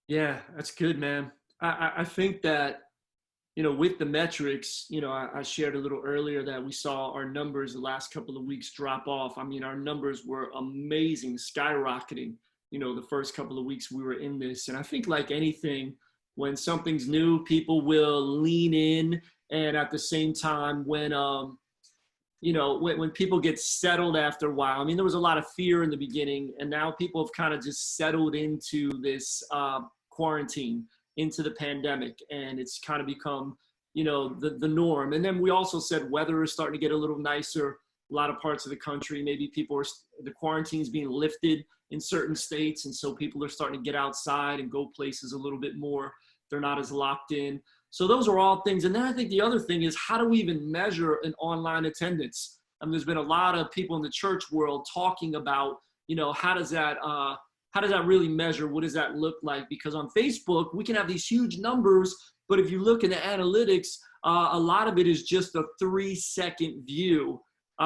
Yeah, that's good, man. I think that, with the metrics, I shared a little earlier that we saw our numbers the last couple of weeks drop off. I mean, our numbers were amazing, skyrocketing, the first couple of weeks we were in this. And I think, like anything, when something's new, people will lean in. And at the same time, when people get settled after a while, I mean, there was a lot of fear in the beginning, and now people have kind of just settled into this quarantine, into the pandemic, and it's kind of become, the norm. And then we also said weather is starting to get a little nicer. A lot of parts of the country, maybe the quarantine's being lifted in certain states, and so people are starting to get outside and go places a little bit more. They're not as locked in. So those are all things. And then I think the other thing is, how do we even measure an online attendance? I mean, there's been a lot of people in the church world talking about, how does that really measure? What does that look like? Because on Facebook, we can have these huge numbers, but if you look in the analytics, a lot of it is just a 3-second view.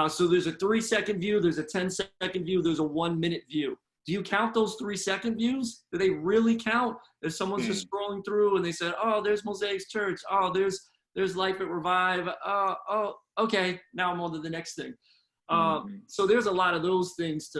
So there's a 3-second view, there's a 10-second view, there's a 1-minute view. do you count those 3-second views? Do they really count? If someone's just scrolling through and they said, oh, there's Mosaic's Church. Oh, there's Life at Revive. Oh, okay, now I'm on to the next thing. So there's a lot of those things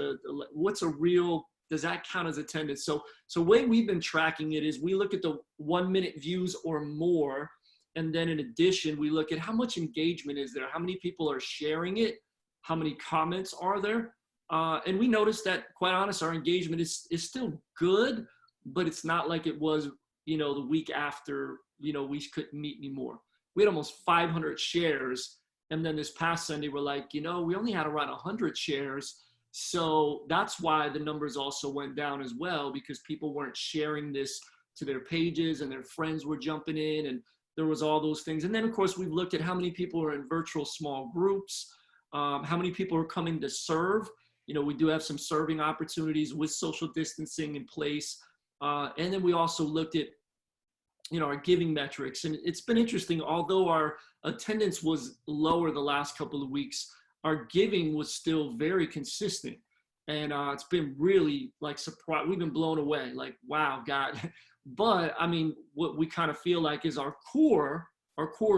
what's a real, does that count as attendance? So the way we've been tracking it is we look at the 1-minute views or more. And then in addition, we look at how much engagement is there? How many people are sharing it? How many comments are there? And we noticed that, quite honest, our engagement is still good, but it's not like it was, the week after, we couldn't meet anymore. We had almost 500 shares. And then this past Sunday, we're like, we only had around 100 shares. So that's why the numbers also went down as well, because people weren't sharing this to their pages and their friends were jumping in, and there was all those things. And then, of course, we've looked at how many people are in virtual small groups, how many people are coming to serve. We do have some serving opportunities with social distancing in place. And then we also looked at, our giving metrics. And it's been interesting, although our attendance was lower the last couple of weeks, our giving was still very consistent. And it's been really surprised. We've been blown away, wow, God. But I mean, what we kind of feel like is our core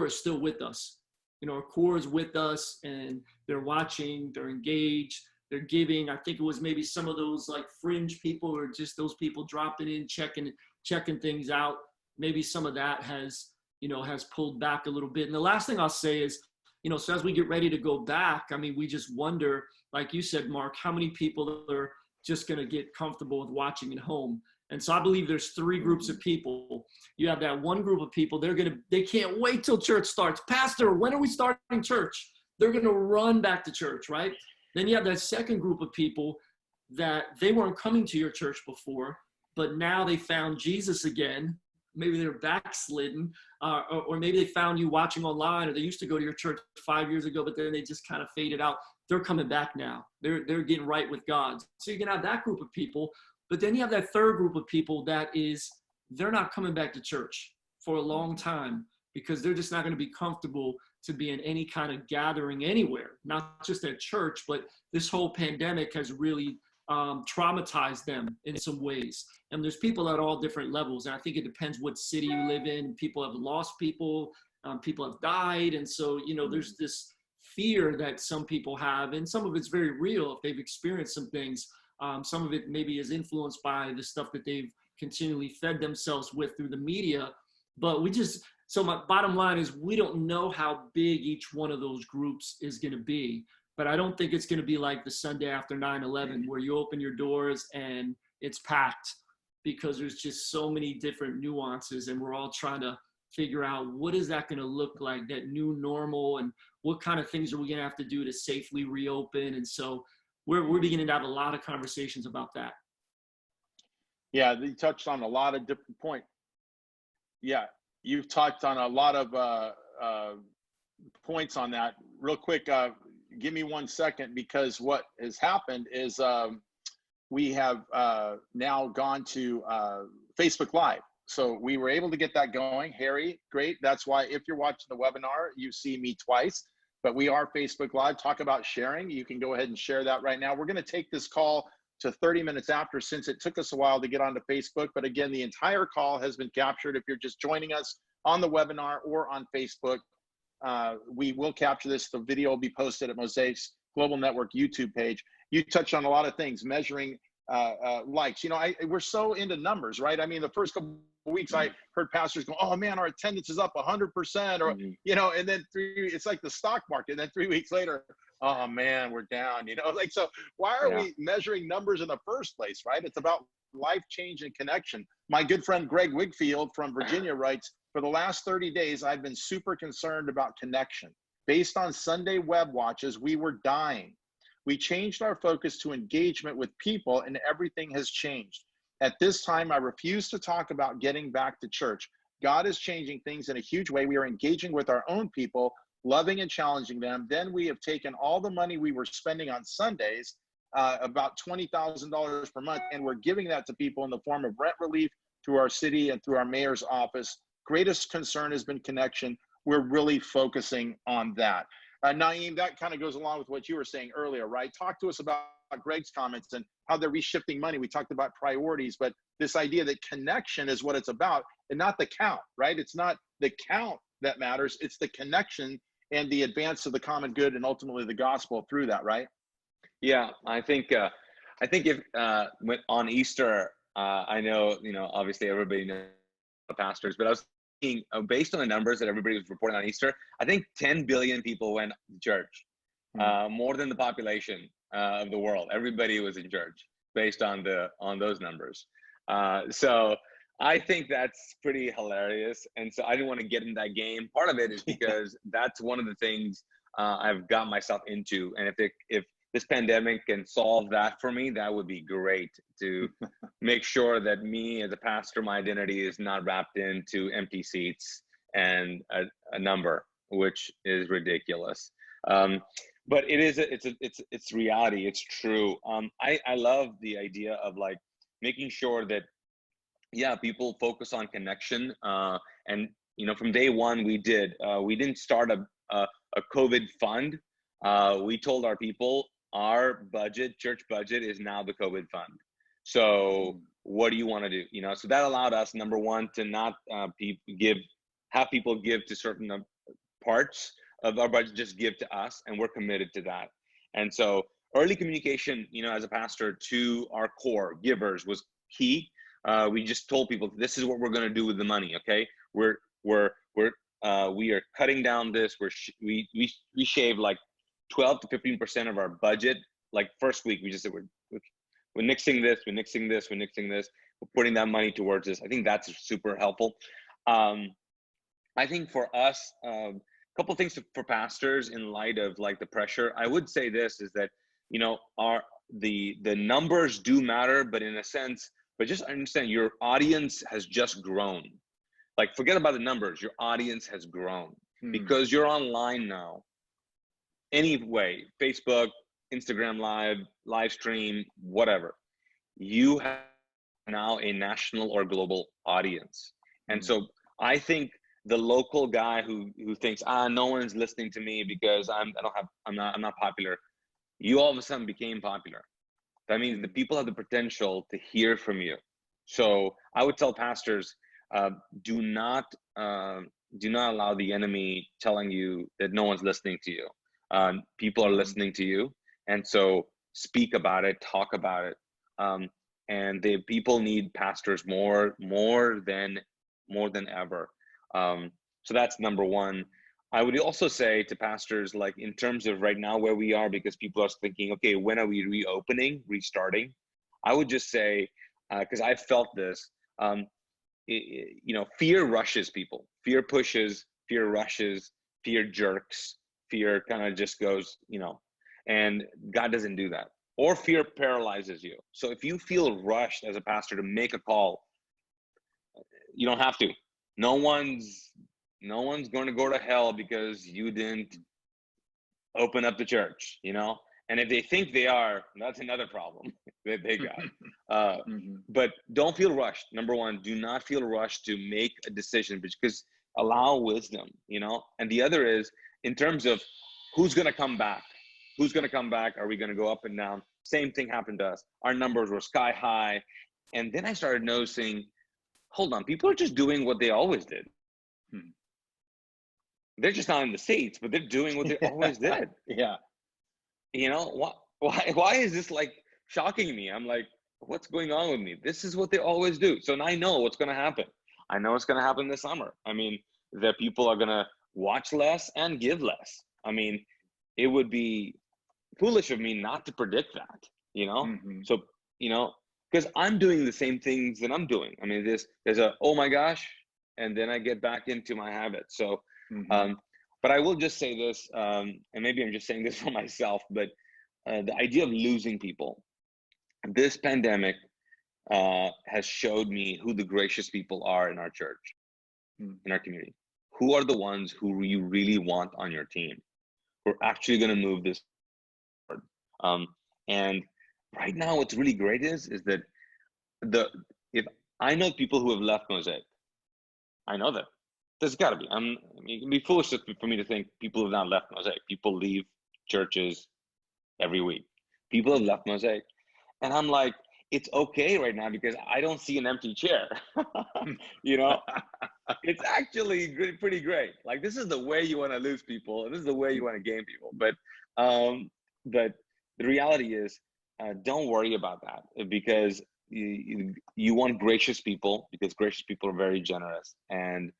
is still with us. Our core is with us, and they're watching, they're engaged, they're giving. I think it was maybe some of those fringe people, or just those people dropping in, checking things out. Maybe some of that has pulled back a little bit. And the last thing I'll say is, so as we get ready to go back, I mean, we just wonder, like you said, Mark, how many people are just going to get comfortable with watching at home? And so I believe there's 3 groups of people. You have that one group of people, they can't wait till church starts. Pastor, when are we starting church? They're going to run back to church, right? Then you have that second group of people that they weren't coming to your church before, but now they found Jesus again. Maybe they're backslidden, or maybe they found you watching online, or they used to go to your church 5 years ago, but then they just kind of faded out. They're coming back now. They're getting right with God. So you can have that group of people, but then you have that third group of people they're not coming back to church for a long time, because they're just not going to be comfortable to be in any kind of gathering anywhere, not just at church, but this whole pandemic has really traumatized them in some ways. And there's people at all different levels. And I think it depends what city you live in. People have lost people, people have died. And so, there's this fear that some people have, and some of it's very real if they've experienced some things. Some of it maybe is influenced by the stuff that they've continually fed themselves with through the media. But so my bottom line is, we don't know how big each one of those groups is going to be. But I don't think it's going to be like the Sunday after 9/11, where you open your doors and it's packed, because there's just so many different nuances, and we're all trying to figure out what is that going to look like, that new normal, and what kind of things are we going to have to do to safely reopen. And so we're beginning to have a lot of conversations about that. Yeah, you touched on a lot of different points. Yeah, you've touched on a lot of points on that. Real quick, give me 1 second, because what has happened is we have now gone to Facebook Live. So we were able to get that going. Harry, great. That's why if you're watching the webinar, you see me twice, but we are Facebook Live. Talk about sharing. You can go ahead and share that right now. We're going to take this call to 30 minutes after, since it took us a while to get onto Facebook. But again, the entire call has been captured. If you're just joining us on the webinar or on Facebook, we will capture this. The video will be posted at Mosaic's Global Network YouTube page. You touched on a lot of things, measuring likes. We're so into numbers, right? I mean, the first couple of weeks, I heard pastors go, "Oh man, our attendance is up 100%," or and then it's like the stock market. And then 3 weeks later, oh man, we're down. So why are we measuring numbers in the first place, right? It's about life change and connection. My good friend Greg Wigfield from Virginia writes, "For the last 30 days, I've been super concerned about connection. Based on Sunday web watches, we were dying. We changed our focus to engagement with people, and everything has changed. At this time, I refuse to talk about getting back to church. God is changing things in a huge way. We are engaging with our own people, loving and challenging them. Then we have taken all the money we were spending on Sundays, about $20,000 per month, and we're giving that to people in the form of rent relief through our city and through our mayor's office. Greatest concern has been connection. We're really focusing on that." Naeem, that kind of goes along with what you were saying earlier, right? Talk to us about Greg's comments and how they're reshifting money. We talked about priorities, but this idea that connection is what it's about and not the count, right? It's not the count that matters. It's the connection and the advance of the common good and ultimately the gospel through that, right? Yeah, I think if when on Easter, I know, obviously everybody knows pastors, but I was thinking, based on the numbers that everybody was reporting on Easter, I think 10 billion people went to church, more than the population of the world. Everybody was in church based on those numbers. So I think that's pretty hilarious. And so I didn't want to get in that game. Part of it is because that's one of the things I've got myself into. And if this pandemic can solve that for me, that would be great, to make sure that me as a pastor, my identity is not wrapped into empty seats and a number, which is ridiculous. But it's reality. It's true. I love the idea of like making sure that, yeah, people focus on connection. And from day one, we didn't start a COVID fund. We told our people, our budget, church budget, is now the COVID fund. So what do you want to do? So that allowed us, number one, to not have people give to certain parts of our budget, just give to us, and we're committed to that. And so early communication, as a pastor, to our core givers was key. We just told people, this is what we're going to do with the money. Okay, we are cutting down this. We shave like 12 to 15% of our budget. Like first week, we just said we're nixing this, we're nixing this, we're nixing this. We're putting that money towards this. I think that's super helpful. I think for us, a couple of things for pastors in light of like the pressure. I would say this is that the numbers do matter, but in a sense, but just understand your audience has just grown. Like forget about the numbers. Your audience has grown because you're online now. Anyway, Facebook, Instagram live stream, whatever. You have now a national or global audience. And so I think the local guy who thinks, no one's listening to me because I'm not popular, you all of a sudden became popular. That means the people have the potential to hear from you. So I would tell pastors, do not allow the enemy telling you that no one's listening to you. People are listening to you, and so speak about it, talk about it. And the people need pastors more than ever. So that's number one. I would also say to pastors, like in terms of right now where we are, because people are thinking, okay, when are we restarting? I would just say, because I've felt this, fear rushes people. Fear pushes, fear rushes, fear jerks, fear kind of just goes, and God doesn't do that. Or fear paralyzes you. So if you feel rushed as a pastor to make a call, you don't have to. No one's going to go to hell because you didn't open up the church, And if they think they are, that's another problem that they got. But don't feel rushed. Number one, do not feel rushed to make a decision, because allow wisdom, And the other is in terms of who's going to come back. Who's going to come back? Are we going to go up and down? Same thing happened to us. Our numbers were sky high. And then I started noticing, hold on, people are just doing what they always did. They're just not in the seats, but they're doing what they always did. Yeah. Why is this like shocking me? I'm like, what's going on with me? This is what they always do. So now I know what's going to happen. I know it's going to happen this summer. I mean, that people are going to watch less and give less. I mean, it would be foolish of me not to predict that, So, because I'm doing the same things that I'm doing. I mean, there's a, oh my gosh, and then I get back into my habits. So, but I will just say this, and maybe I'm just saying this for myself, but the idea of losing people, this pandemic has showed me who the gracious people are in our church, in our community. Who are the ones who you really want on your team? Who are actually going to move this forward. And right now, what's really great is that if I know people who have left Mosaic, I know that. There's got to be. It'd be foolish for me to think people have not left Mosaic. People leave churches every week. People have left Mosaic. And I'm like, it's okay right now because I don't see an empty chair. You know, it's actually pretty great. Like, this is the way you want to lose people, and this is the way you want to gain people. But the reality is, don't worry about that, because you want gracious people, because gracious people are very generous. And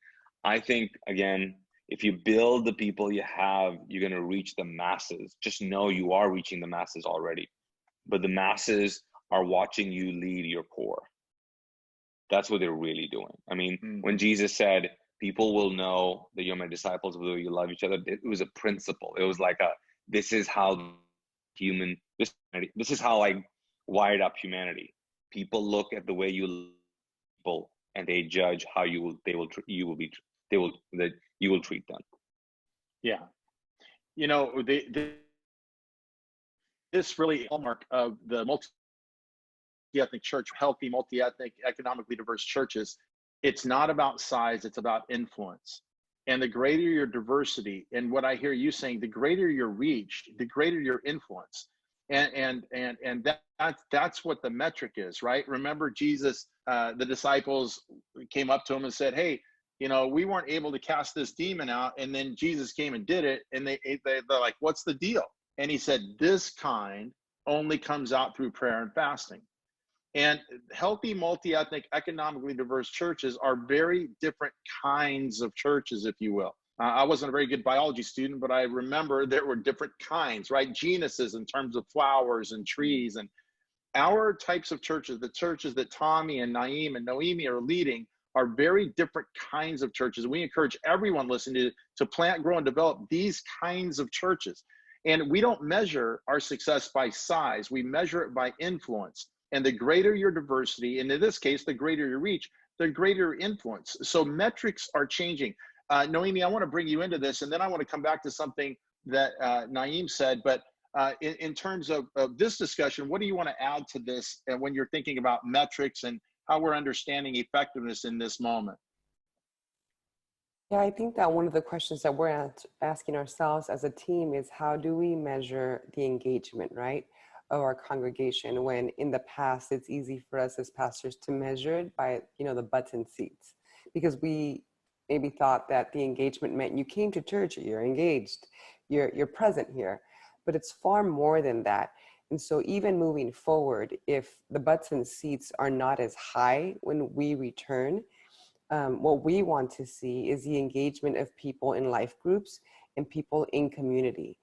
I think, again, if you build the people you have, you're going to reach the masses. Just know you are reaching the masses already, but the masses are watching you lead your poor. That's what they're really doing. I mean, when Jesus said, people will know that you're my disciples, whether you love each other, it was a principle. It was like this is how this is how I wired up humanity. People look at the way you love people, and they judge how you will treat them. Yeah. You know, this really hallmark of the multi-ethnic church, healthy, multi-ethnic, economically diverse churches. It's not about size, it's about influence. And the greater your diversity, and what I hear you saying, the greater your reach, the greater your influence. And that's what the metric is, right? Remember, Jesus, the disciples came up to him and said, hey, you know, we weren't able to cast this demon out. And then Jesus came and did it. And they're like, what's the deal? And he said, this kind only comes out through prayer and fasting. And healthy, multi-ethnic, economically diverse churches are very different kinds of churches, if you will. I wasn't a very good biology student, but I remember there were different kinds, right? Genuses in terms of flowers and trees. And our types of churches, the churches that Tommy and Naeem and Noemi are leading, are very different kinds of churches. We encourage everyone listening to plant, grow, and develop these kinds of churches. And we don't measure our success by size. We measure it by influence. And the greater your diversity, and in this case, the greater your reach, the greater influence. So metrics are changing. Noemi, I want to bring you into this, and then I want to come back to something that Naeem said. But in terms of this discussion, what do you want to add to this when you're thinking about metrics and how we're understanding effectiveness in this moment? Yeah, I think that one of the questions that we're asking ourselves as a team is, how do we measure the engagement, right, of our congregation, when in the past it's easy for us as pastors to measure it by, you know, the butts and seats, because we maybe thought that the engagement meant you came to church, you're engaged, you're present here, but it's far more than that. And so even moving forward, if the butts and seats are not as high when we return, what we want to see is the engagement of people in life groups and people in community.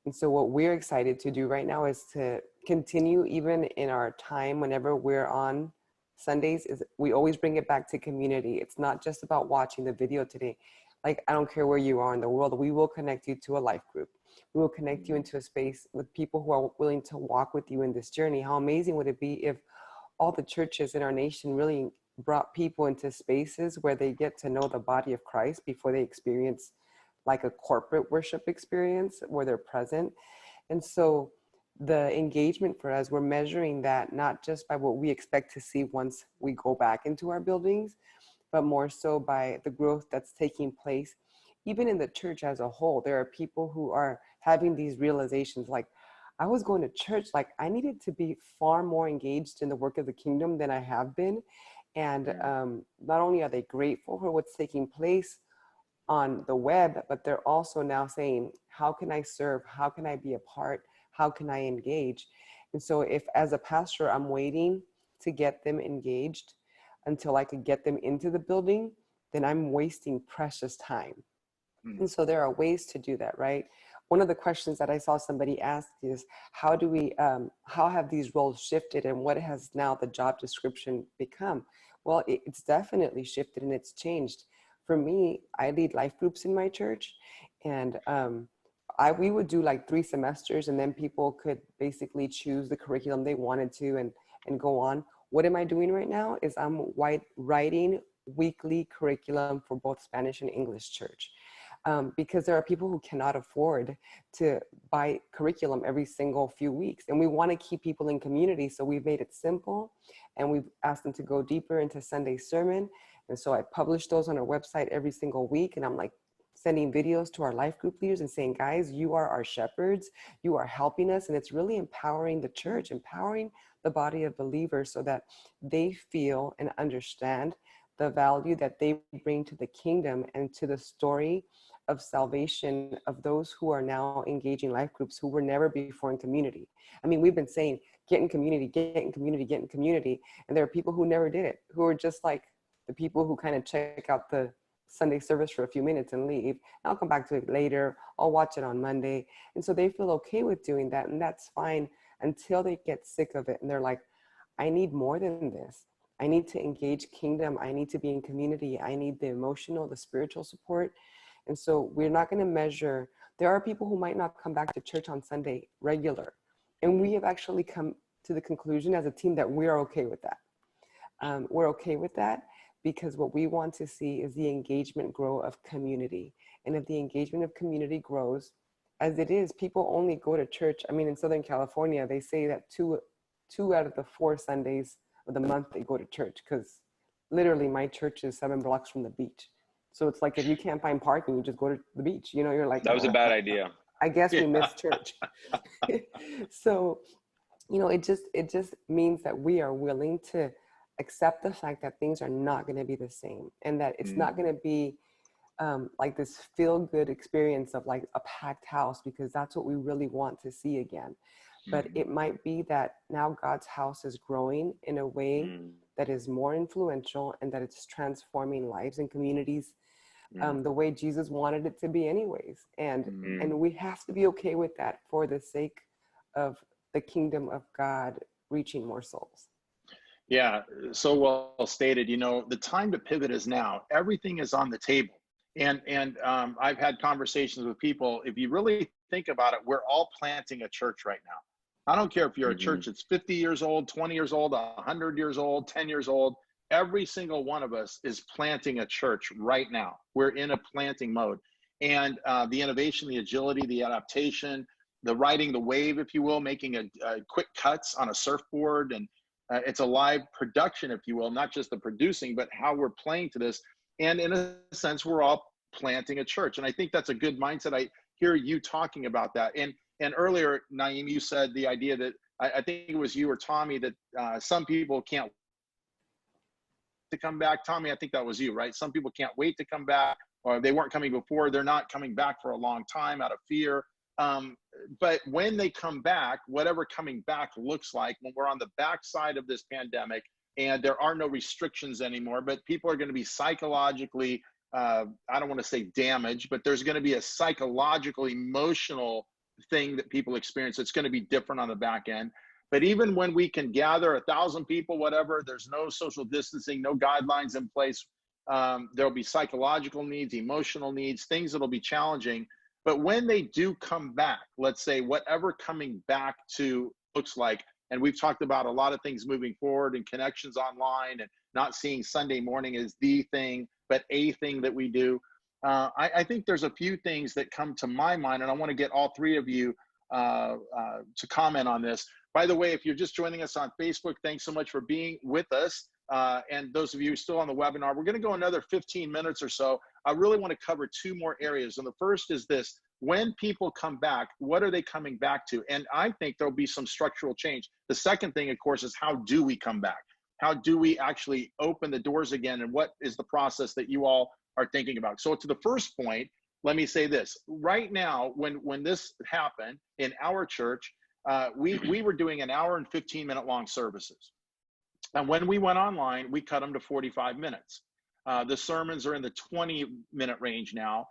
And so what we're excited to do right now is to continue, even in our time whenever we're on Sundays, is we always bring it back to community. It's not just about watching the video today. Like, I don't care where you are in the world, we will connect you to a life group. We will connect you into a space with people who are willing to walk with you in this journey. How amazing would it be if all the churches in our nation really brought people into spaces where they get to know the body of Christ before they experience like a corporate worship experience where they're present. And so the engagement for us, we're measuring that not just by what we expect to see once we go back into our buildings, but more so by the growth that's taking place even in the church as a whole. There are people who are having these realizations, like, I was going to church, like I needed to be far more engaged in the work of the kingdom than I have been. And not only are they grateful for what's taking place on the web, but they're also now saying, how can I serve? How can I be a part? How can I engage? And so if, as a pastor, I'm waiting to get them engaged until I could get them into the building, then I'm wasting precious time. And so there are ways to do that, right? One of the questions that I saw somebody ask is, how have these roles shifted, and what has now the job description become? Well, it's definitely shifted and it's changed. For me, I lead life groups in my church, and we would do like 3 semesters, and then people could basically choose the curriculum they wanted to and go on. What am I doing right now is I'm writing weekly curriculum for both Spanish and English church. Because there are people who cannot afford to buy curriculum every single few weeks. And we want to keep people in community. So we've made it simple, and we've asked them to go deeper into Sunday sermon. And so I publish those on our website every single week. And I'm like sending videos to our life group leaders and saying, guys, you are our shepherds, you are helping us. And it's really empowering the church, empowering the body of believers so that they feel and understand the value that they bring to the kingdom and to the story of salvation of those who are now engaging life groups who were never before in community. I mean, we've been saying, get in community, get in community, get in community. And there are people who never did it, who are just like the people who kind of check out the Sunday service for a few minutes and leave. I'll come back to it later. I'll watch it on Monday. And so they feel okay with doing that. And that's fine until they get sick of it. And they're like, I need more than this. I need to engage kingdom. I need to be in community. I need the emotional, the spiritual support. And so we're not going to measure. There are people who might not come back to church on Sunday regular. And we have actually come to the conclusion as a team that we're okay with that. We're okay with that because what we want to see is the engagement grow of community. And if the engagement of community grows, as it is, people only go to church. I mean, in Southern California, they say that two out of the 4 Sundays of the month they go to church, because literally my church is 7 blocks from the beach. So it's like, if you can't find parking, you just go to the beach. You know, you're like, that was a bad idea. I guess we missed church. So, you know, it just means that we are willing to accept the fact that things are not going to be the same, and that it's not going to be like this feel-good experience of like a packed house, because that's what we really want to see again. But it might be that now God's house is growing in a way that is more influential, and that it's transforming lives and communities the way Jesus wanted it to be anyways. And we have to be okay with that for the sake of the kingdom of God reaching more souls. Yeah, so well stated. You know, the time to pivot is now. Everything is on the table. And I've had conversations with people. If you really think about it, we're all planting a church right now. I don't care if you're a church that's 50 years old, 20 years old, 100 years old, 10 years old. Every single one of us is planting a church right now. We're in a planting mode. And the innovation, the agility, the adaptation, the riding the wave, if you will, making a quick cuts on a surfboard. And it's a live production, if you will, not just the producing, but how we're playing to this. And in a sense, we're all planting a church. And I think that's a good mindset. I hear you talking about that. And earlier, Naeem, you said the idea that, I think it was you or Tommy, that some people can't to come back. Tommy, I think that was you, right? Some people can't wait to come back, or they weren't coming before. They're not coming back for a long time out of fear. But when they come back, whatever coming back looks like, when we're on the backside of this pandemic and there are no restrictions anymore, but people are going to be psychologically, I don't want to say damaged, but there's going to be a psychological, emotional thing that people experience. It's going to be different on the back end. But even when we can gather 1,000 people, whatever, there's no social distancing, no guidelines in place. There'll be psychological needs, emotional needs, things that'll be challenging. But when they do come back, let's say whatever coming back to looks like, and we've talked about a lot of things moving forward and connections online and not seeing Sunday morning as the thing, but a thing that we do. I think there's a few things that come to my mind, and I want to get all 3 of you to comment on this. By the way, if you're just joining us on Facebook, thanks so much for being with us. And those of you still on the webinar, we're going to go another 15 minutes or so. I really want to cover 2 more areas. And the first is this: when people come back, what are they coming back to? And I think there'll be some structural change. The second thing, of course, is how do we come back? How do we actually open the doors again? And what is the process that you all are thinking about? So to the first point, let me say this. Right now, when this happened in our church, we were doing an hour and 15-minute long services. And when we went online, we cut them to 45 minutes. The sermons are in the 20-minute range now,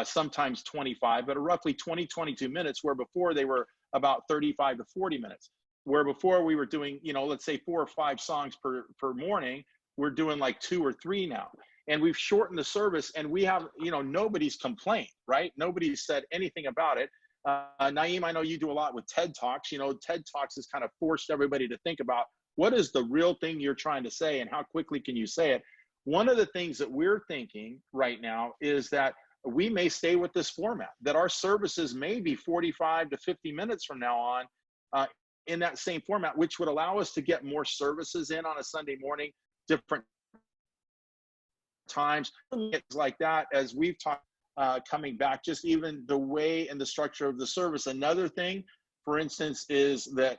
sometimes 25, but roughly 20, 22 minutes, where before they were about 35 to 40 minutes. Where before we were doing, let's say 4 or 5 songs per morning, we're doing like 2 or 3 now. And we've shortened the service, and we have, nobody's complained, right? Nobody's said anything about it. Naeem, I know you do a lot with TED Talks. TED Talks has kind of forced everybody to think about what is the real thing you're trying to say and how quickly can you say it. One of the things that we're thinking right now is that we may stay with this format, that our services may be 45 to 50 minutes from now on in that same format, which would allow us to get more services in on a Sunday morning, different times, like that, as we've talked coming back, just even the way and the structure of the service. Another thing, for instance, is that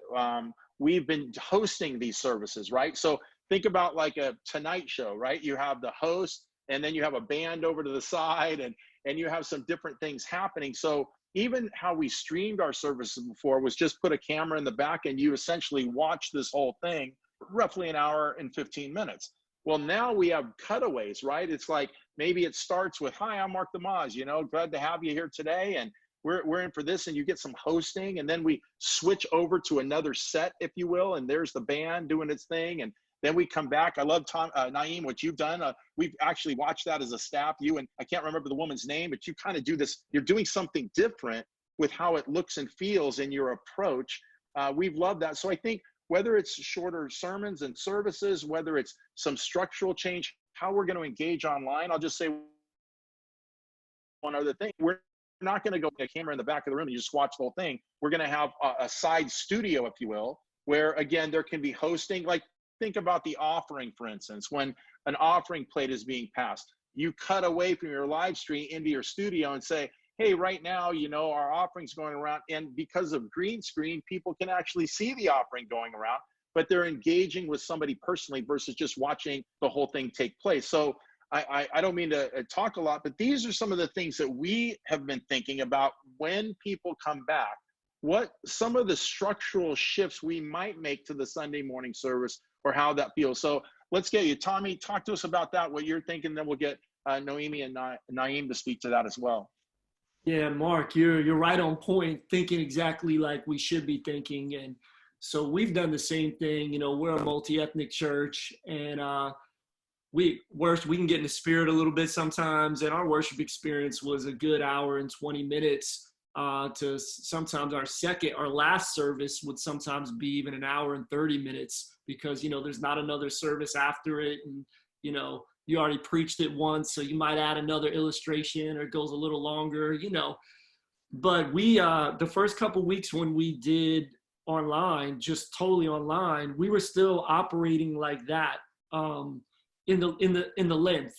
we've been hosting these services, right? So think about like a Tonight Show, right? You have the host, and then you have a band over to the side, and you have some different things happening. So even how we streamed our services before was just put a camera in the back and you essentially watch this whole thing roughly an hour and 15 minutes. Well, now we have cutaways, right? It's like maybe it starts with, hi, I'm Mark Damaz, you know, glad to have you here today. And we're in for this, and you get some hosting, and then we switch over to another set, if you will, and there's the band doing its thing. And then we come back. I love Naeem, what you've done. We've actually watched that as a staff, you and I can't remember the woman's name, but you kind of do this. You're doing something different with how it looks and feels in your approach. We've loved that. So I think whether it's shorter sermons and services, whether it's some structural change, how we're going to engage online, I'll just say one other thing. We're not going to go with a camera in the back of the room and just watch the whole thing. We're going to have a side studio, if you will, where again, there can be hosting. Like think about the offering, for instance, when an offering plate is being passed, you cut away from your live stream into your studio and say, hey, right now, you know, our offering's going around. And because of green screen, people can actually see the offering going around, but they're engaging with somebody personally versus just watching the whole thing take place. So I don't mean to talk a lot, but these are some of the things that we have been thinking about when people come back, what some of the structural shifts we might make to the Sunday morning service or how that feels. So let's get you, Tommy, talk to us about that, what you're thinking, then we'll get Noemi and Naeem to speak to that as well. Yeah, Mark, you're right on point, thinking exactly like we should be thinking. And so we've done the same thing. You know, we're a multi-ethnic church, and we can get in the spirit a little bit sometimes. And our worship experience was a good hour and 20 minutes to sometimes our last service would sometimes be even an hour and 30 minutes because, you know, there's not another service after it. And, you know, you already preached it once, so you might add another illustration or it goes a little longer, you know. But we, the first couple weeks when we did online, just totally online, we were still operating like that in the length.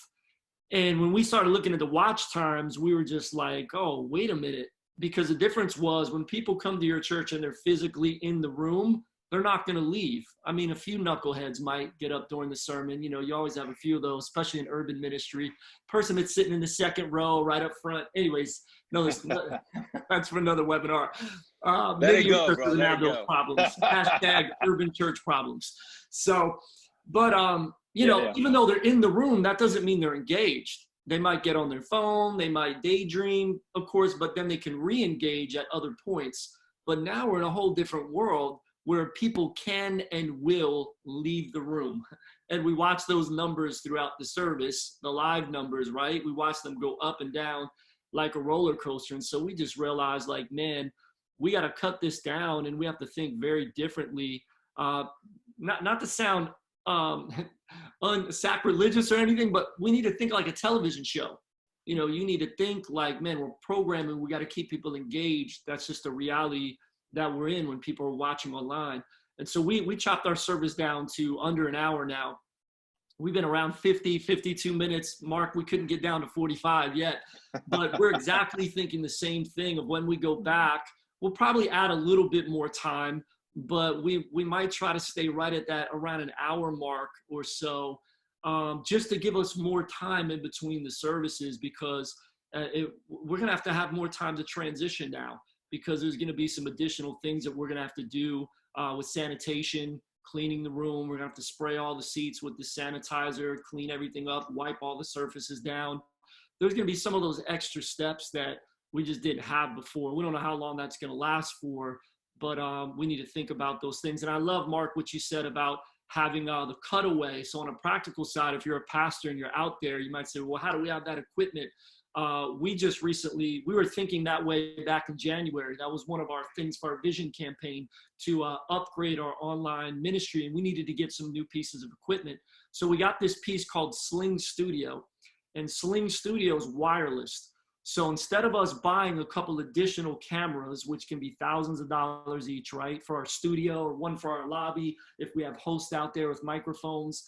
And when we started looking at the watch times, we were just like, oh, wait a minute. Because the difference was when people come to your church and they're physically in the room, they're not going to leave. I mean, a few knuckleheads might get up during the sermon. You know, you always have a few of those, especially in urban ministry. Person that's sitting in the second row right up front. Anyways, no, that's for another webinar. Let it go, bro. Let it go. Problems. Hashtag urban church problems. So, but, you know, even though they're in the room, that doesn't mean they're engaged. They might get on their phone. They might daydream, of course, but then they can re-engage at other points. But now we're in a whole different world where people can and will leave the room. And we watch those numbers throughout the service, the live numbers, right? We watch them go up and down like a roller coaster. And so we just realized, like, man, we got to cut this down and we have to think very differently. Not to sound sacrilegious or anything, but we need to think like a television show. You know, you need to think like, man, we're programming, we got to keep people engaged. That's just a reality that we're in when people are watching online. And so we chopped our service down to under an hour now. We've been around 50, 52 minutes. Mark, we couldn't get down to 45 yet, but we're exactly thinking the same thing of when we go back, we'll probably add a little bit more time, but we might try to stay right at that around an hour mark or so, just to give us more time in between the services, because we're going to have more time to transition now, because there's going to be some additional things that we're going to have to do with sanitation, cleaning the room. We're going to have to spray all the seats with the sanitizer, clean everything up, wipe all the surfaces down. There's going to be some of those extra steps that we just didn't have before. We don't know how long that's going to last for, but we need to think about those things. And I love, Mark, what you said about having the cutaway. So on a practical side, if you're a pastor and you're out there, you might say, well, how do we have that equipment? We were thinking that way back in January. That was one of our things for our vision campaign, to upgrade our online ministry. And we needed to get some new pieces of equipment. So we got this piece called Sling Studio, and Sling Studio is wireless. So instead of us buying a couple additional cameras, which can be thousands of dollars each, right, for our studio, or one for our lobby, if we have hosts out there with microphones,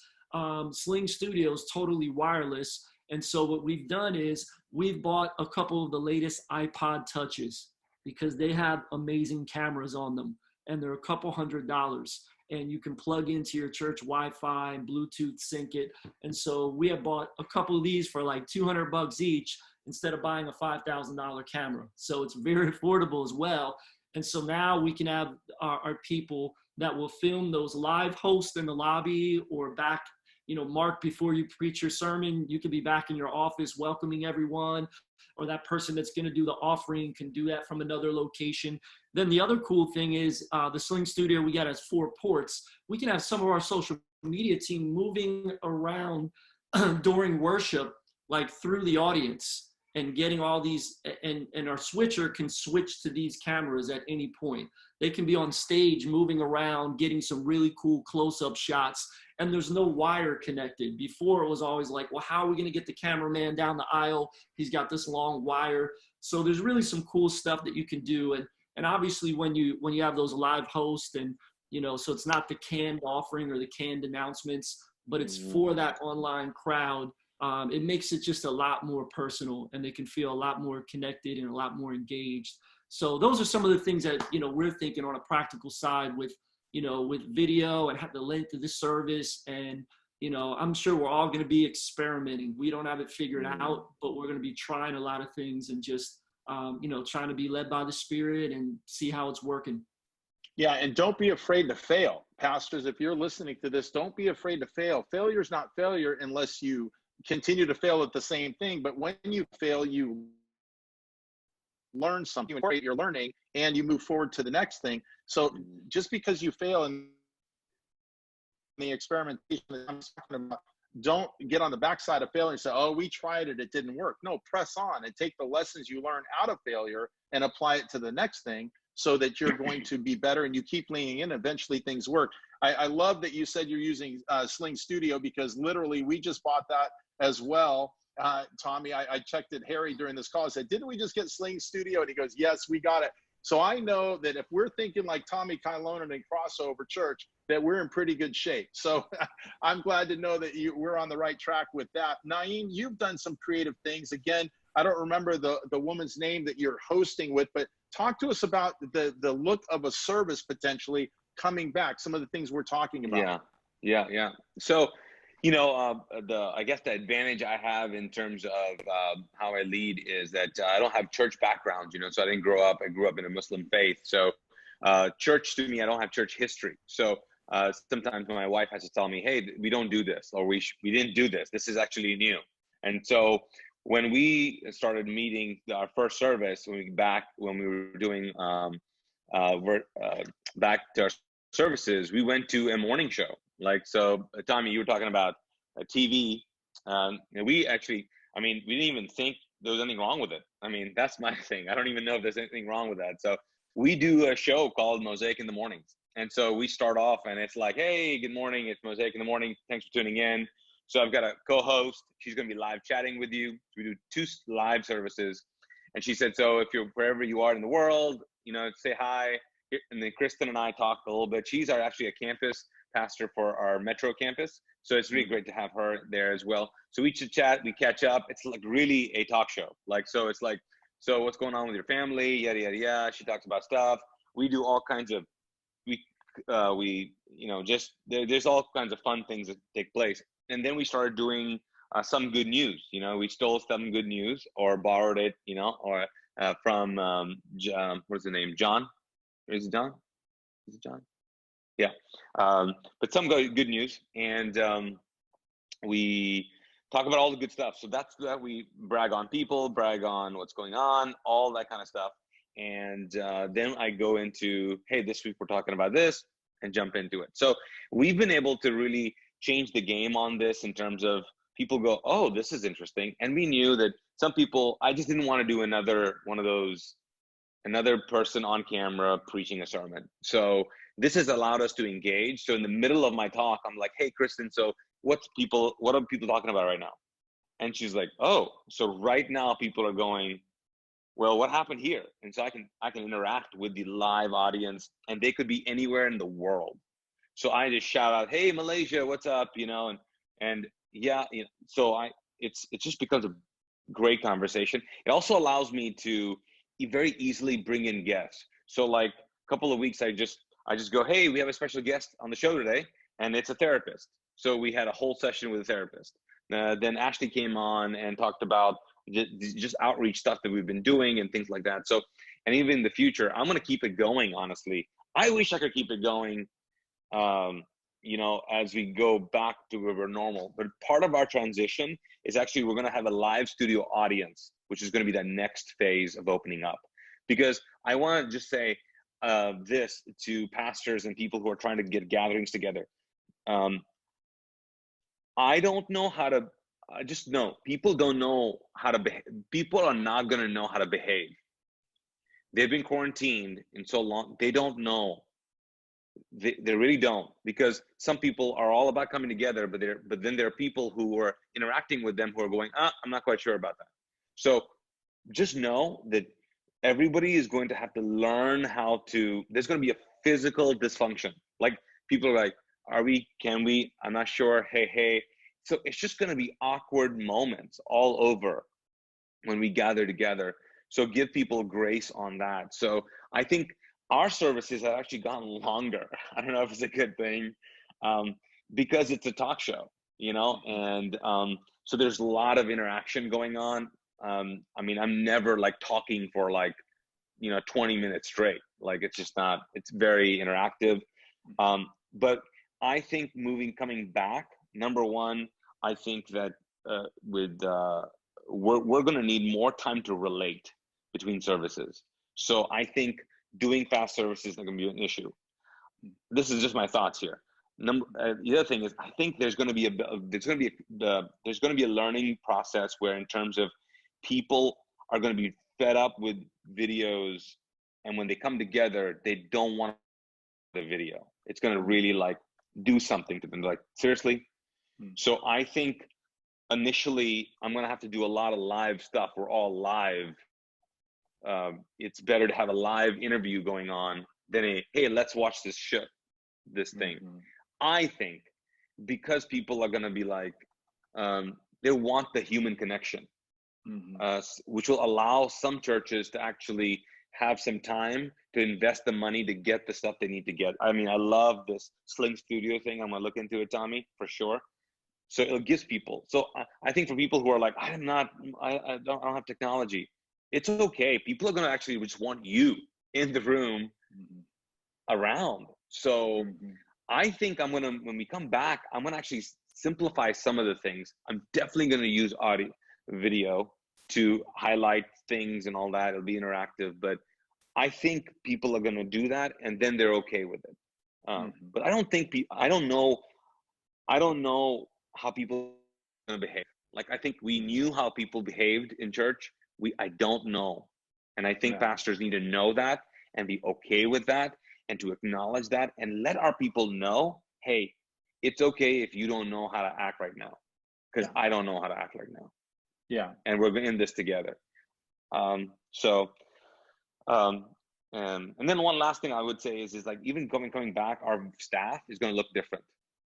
Sling Studio is totally wireless. And so what we've done is we've bought a couple of the latest iPod touches because they have amazing cameras on them, and they're a couple $100, and you can plug into your church Wi-Fi and Bluetooth sync it. And so we have bought a couple of these for like $200 each instead of buying a $5,000 camera. So it's very affordable as well. And so now we can have our people that will film those live hosts in the lobby or back, Mark, before you preach your sermon, you can be back in your office welcoming everyone, or that person that's going to do the offering can do that from another location. Then the other cool thing is the Sling Studio we got has 4 ports. We can have some of our social media team moving around during worship, like through the audience, and getting all these, and our switcher can switch to these cameras at any point. They can be on stage moving around, getting some really cool close-up shots, and there's no wire connected. Before it was always like, well, how are we gonna get the cameraman down the aisle? He's got this long wire. So there's really some cool stuff that you can do. And obviously when you have those live hosts and, so it's not the canned offering or the canned announcements, but it's for that online crowd. It makes it just a lot more personal, and they can feel a lot more connected and a lot more engaged. So those are some of the things that, we're thinking on a practical side with, with video and the length of the service. And, I'm sure we're all going to be experimenting. We don't have it figured out, but we're going to be trying a lot of things and just, trying to be led by the Spirit and see how it's working. Yeah, and don't be afraid to fail. Pastors, if you're listening to this, don't be afraid to fail. Failure is not failure unless you continue to fail at the same thing. But when you fail, you learn something, you're learning, and you move forward to the next thing. So just because you fail in the experimentation that I'm talking about, don't get on the backside of failure and say, oh, we tried it, it didn't work. No, press on and take the lessons you learn out of failure and apply it to the next thing so that you're going to be better, and you keep leaning in. Eventually things work. I love that you said you're using Sling Studio, because literally we just bought that as well. Tommy, I checked at Harry during this call. I said, didn't we just get Sling Studio? And he goes, yes, we got it. So I know that if we're thinking like Tommy, Kyllonen, and Crossover Church, that we're in pretty good shape. So I'm glad to know that we're on the right track with that. Naeem, you've done some creative things. Again, I don't remember the woman's name that you're hosting with, but talk to us about the look of a service potentially coming back, some of the things we're talking about. Yeah. So, I guess the advantage I have in terms of how I lead is that I don't have church background, so I grew up in a Muslim faith. So church to me, I don't have church history. So sometimes my wife has to tell me, hey, we don't do this, or we didn't do this. This is actually new. And so when we started meeting our first service, when we were doing back to our services, we went to a morning show. So Tommy, you were talking about a TV. And we didn't even think there was anything wrong with it. That's my thing. I don't even know if there's anything wrong with that. So we do a show called Mosaic in the Mornings. And so we start off and it's like, hey, good morning. It's Mosaic in the Morning. Thanks for tuning in. So I've got a co-host. She's going to be live chatting with you. We do 2 live services. And she said, so if you're wherever you are in the world, say hi. And then Kristen and I talked a little bit. She's actually a campus pastor for our Metro campus. So it's really great to have her there as well. So we should chat, we catch up. It's like really a talk show. So it's like, so what's going on with your family? Yada, yada, yada. She talks about stuff. We do all kinds of, there's all kinds of fun things that take place. And then we started doing some good news. We stole some good news or borrowed it, or from, what's the name? John? Is it John? Is it John? Yeah. But some good news. And we talk about all the good stuff. So that's that. We brag on people, brag on what's going on, all that kind of stuff. And then I go into, hey, this week we're talking about this, and jump into it. So we've been able to really change the game on this in terms of people go, oh, this is interesting. And we knew that some people, I just didn't want to do another one of those, another person on camera preaching a sermon. So this has allowed us to engage. So in the middle of my talk, I'm like, hey, Kristen, so what are people talking about right now? And she's like, oh, so right now people are going, well, what happened here? And so I can interact with the live audience, and they could be anywhere in the world. So I just shout out, hey, Malaysia, what's up? And yeah, so it just becomes a great conversation. It also allows me to very easily bring in guests. So like a couple of weeks, I just go, hey, we have a special guest on the show today, and it's a therapist. So we had a whole session with a therapist. Then Ashley came on and talked about just outreach stuff that we've been doing and things like that. So, and even in the future, I'm going to keep it going, honestly. I wish I could keep it going, you know, as we go back to where we're normal. But part of our transition is actually we're going to have a live studio audience, which is going to be the next phase of opening up. Because I want to just say this to pastors and people who are trying to get gatherings together. I don't know how to, I just know people don't know how to behave. People are not going to know how to behave. They've been quarantined in so long, they don't know. They really don't, because some people are all about coming together, but then there are people who are interacting with them who are going, I'm not quite sure about that. So just know that everybody is going to have to learn how to, there's going to be a physical dysfunction. Like people are like, can we, I'm not sure, hey. So it's just going to be awkward moments all over when we gather together. So give people grace on that. So I think our services have actually gotten longer. I don't know if it's a good thing, because it's a talk show, you know, and so there's a lot of interaction going on. I mean, I'm never like talking for like, 20 minutes straight. Like it's just not, it's very interactive. But I think coming back, number one, I think that we're going to need more time to relate between services. So I think doing fast services is not going to be an issue. This is just my thoughts here. The other thing is, I think there's going to be a learning process where, in terms of, people are going to be fed up with videos, and when they come together, they don't want the video. It's going to really like do something to them. Like, seriously. So I think initially I'm going to have to do a lot of live stuff. We're all live. It's better to have a live interview going on than hey, let's watch this thing. I think because people are going to be like, they want the human connection, which will allow some churches to actually have some time to invest the money to get the stuff they need to get. I mean, I love this Sling Studio thing. I'm going to look into it, Tommy, for sure. So it gives people. So I think for people who are like, I don't have technology, it's okay. People are going to actually just want you in the room around. So I think when we come back, I'm going to actually simplify some of the things. I'm definitely going to use video to highlight things and all that. It'll be interactive, but I think people are going to do that, and then they're okay with it. But I don't know how people are going to behave. Like, I think we knew how people behaved in church. I don't know. And I think pastors need to know that and be okay with that, and to acknowledge that, and let our people know, hey, it's okay if you don't know how to act right now, because I don't know how to act right now. Yeah. And we're in this together. And then one last thing I would say is like, even coming back, our staff is going to look different.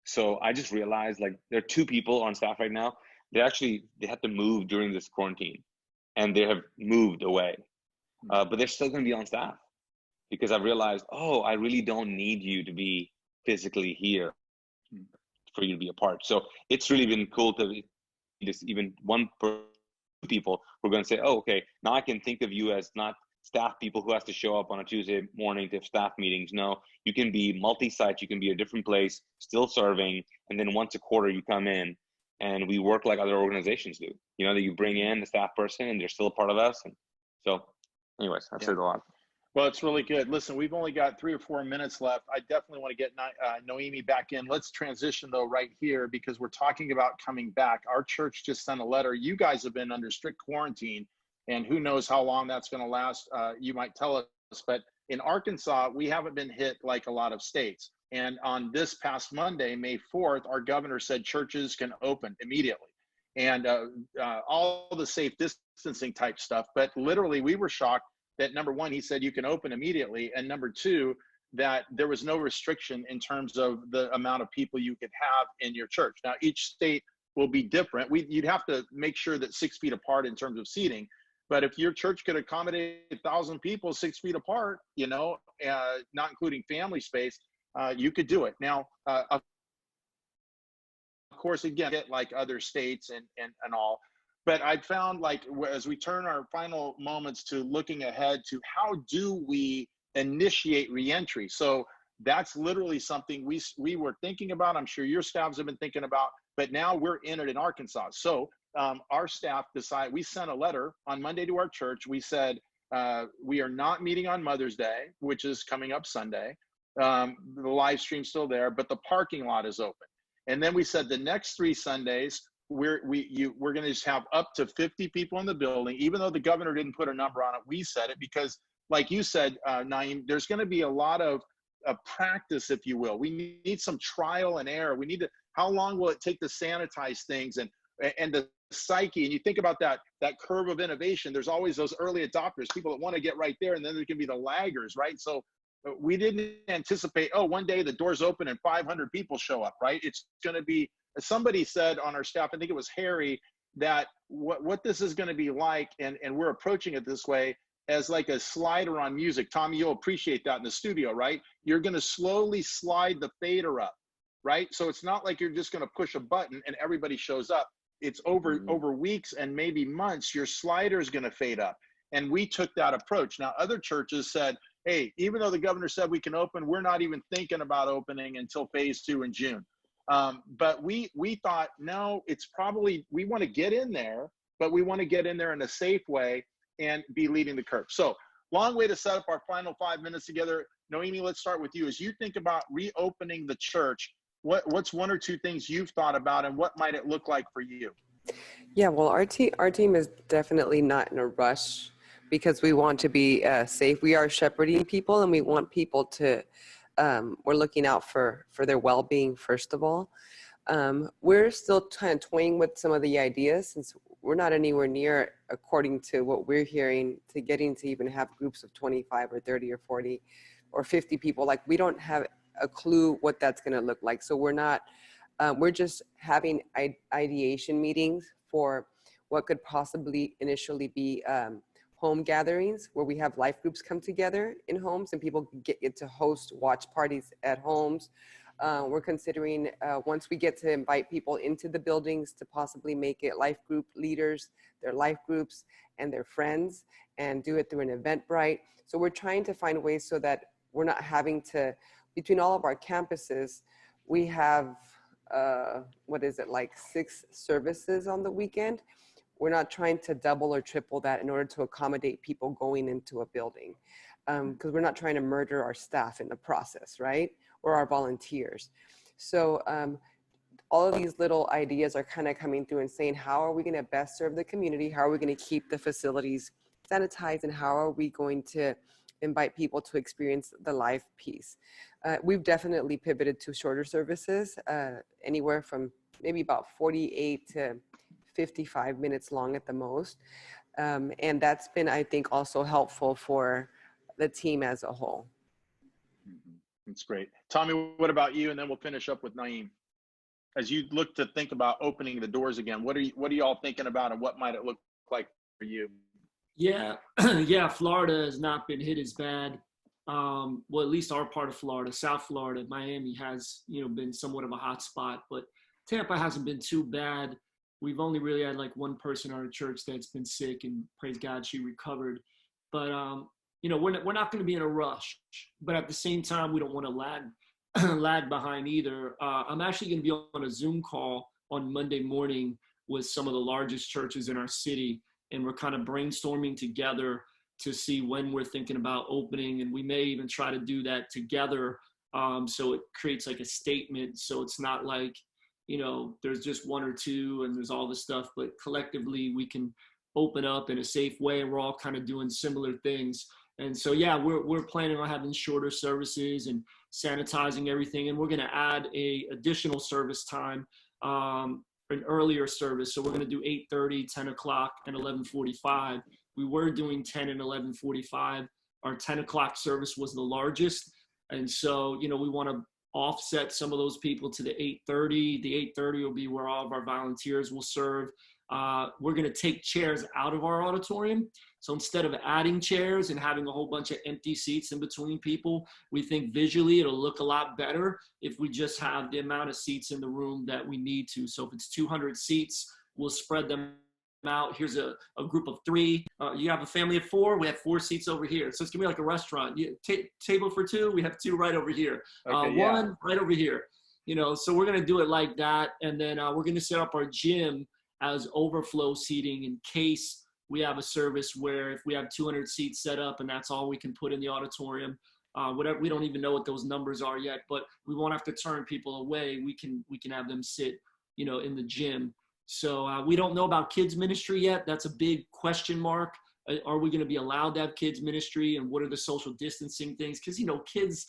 So I just realized, like, there are 2 people on staff right now. They had to move during this quarantine, and they have moved away, but they're still going to be on staff, because I've realized, I really don't need you to be physically here for you to be a part. So it's really been cool to just even people who are going to say, okay, now I can think of you as not staff people who has to show up on a Tuesday morning to have staff meetings. No, you can be multi-site, you can be a different place, still serving, and then once a quarter you come in, and we work like other organizations do. That you bring in a staff person and they're still a part of us. And so anyways, I've said a lot. Well, it's really good. Listen, we've only got 3 or 4 minutes left. I definitely want to get Noemi back in. Let's transition, though, right here, because we're talking about coming back. Our church just sent a letter. You guys have been under strict quarantine, and who knows how long that's going to last. You might tell us, but in Arkansas, we haven't been hit like a lot of states. And on this past Monday, May 4th, our governor said churches can open immediately, and all the safe distancing type stuff. But literally, we were shocked that, number one, he said you can open immediately, and number two, that there was no restriction in terms of the amount of people you could have in your church. Now, each state will be different. You'd have to make sure that 6 feet apart in terms of seating. But if your church could accommodate 1,000 people 6 feet apart, you know, not including family space, you could do it. Now, of course, again, like other states and all. But I found, like, as we turn our final moments to looking ahead to how do we initiate reentry. So that's literally something we were thinking about. I'm sure your staffs have been thinking about, but now we're in it in Arkansas. So our staff decided, we sent a letter on Monday to our church. We said, we are not meeting on Mother's Day, which is coming up Sunday. The live stream's still there, but the parking lot is open. And then we said the next 3 Sundays, we're going to just have up to 50 people in the building. Even though the governor didn't put a number on it, we said it because, like you said, Naeem, there's going to be a lot of practice, if you will. We need some trial and error. We need to, how long will it take to sanitize things and the psyche? And you think about that curve of innovation. There's always those early adopters, people that want to get right there, and then there can be the laggers, right? So we didn't anticipate, oh, one day the doors open and 500 people show up, right? It's going to be, somebody said on our staff, I think it was Harry, that what this is going to be like, and we're approaching it this way, as like a slider on music. Tommy, you'll appreciate that in the studio, right? You're going to slowly slide the fader up, right? So it's not like you're just going to push a button and everybody shows up. It's over weeks and maybe months, your slider is going to fade up. And we took that approach. Now, other churches said, hey, even though the governor said we can open, we're not even thinking about opening until phase 2 in June. But we thought, no, it's probably, we want to get in there, but we want to get in there in a safe way and be leading the curve. So long way to set up our final 5 minutes together. Noemi, let's start with you. As you think about reopening the church, what's 1 or 2 things you've thought about, and what might it look like for you? Yeah, well, our team is definitely not in a rush because we want to be safe. We are shepherding people, and we want people to, we're looking out for their well-being, first of all. We're still kind of toying with some of the ideas, since we're not anywhere near, according to what we're hearing, to getting to even have groups of 25 or 30 or 40 or 50 people. Like, we don't have a clue what that's going to look like. So we're not, we're just having ideation meetings for what could possibly initially be home gatherings, where we have life groups come together in homes and people get to host watch parties at homes. We're considering, once we get to invite people into the buildings, to possibly make it life group leaders, their life groups, and their friends, and do it through an Eventbrite. So we're trying to find ways so that we're not having to, between all of our campuses, we have, what is it, like 6 services on the weekend. We're not trying to double or triple that in order to accommodate people going into a building, because we're not trying to murder our staff in the process, right? Or our volunteers. So all of these little ideas are kind of coming through and saying, how are we going to best serve the community? How are we going to keep the facilities sanitized? And how are we going to invite people to experience the live piece? We've definitely pivoted to shorter services, anywhere from maybe about 48 to 55 minutes long at the most. And that's been, I think, also helpful for the team as a whole. That's great. Tommy, what about you? And then we'll finish up with Naeem. As you look to think about opening the doors again, what are you all thinking about, and what might it look like for you? Yeah, yeah, Florida has not been hit as bad. Well, at least our part of Florida, South Florida, Miami has, been somewhat of a hot spot, but Tampa hasn't been too bad. We've only really had like 1 person in our church that's been sick, and praise God, she recovered. But, we're not going to be in a rush, but at the same time, we don't want to lag behind either. I'm actually going to be on a Zoom call on Monday morning with some of the largest churches in our city, and we're kind of brainstorming together to see when we're thinking about opening, and we may even try to do that together, so it creates like a statement, so it's not like, there's just 1 or 2 and there's all this stuff, but collectively we can open up in a safe way, and we're all kind of doing similar things. And so, yeah, we're planning on having shorter services and sanitizing everything, and we're going to add a additional service time, an earlier service. So we're going to do 8:30, 10 o'clock, and 11:45. We were doing 10 and 11:45. Our 10 o'clock service was the largest. And so, we want to offset some of those people to the 8:30. The 8:30 will be where all of our volunteers will serve. We're going to take chairs out of our auditorium. So instead of adding chairs and having a whole bunch of empty seats in between people, we think visually it'll look a lot better if we just have the amount of seats in the room that we need to. So if it's 200 seats, we'll spread them out. Here's a group of 3. You have a family of 4, we have 4 seats over here. So it's gonna be like a restaurant. Table for 2, we have 2 right over here. Okay, yeah. 1 right over here. You know, so we're gonna do it like that. And then we're gonna set up our gym as overflow seating in case we have a service where if we have 200 seats set up and that's all we can put in the auditorium, whatever, we don't even know what those numbers are yet, but we won't have to turn people away. We can have them sit, you know, in the gym. So we don't know about kids ministry yet. That's a big question mark. Are we going to be allowed to have kids ministry, and what are the social distancing things? Because, you know, kids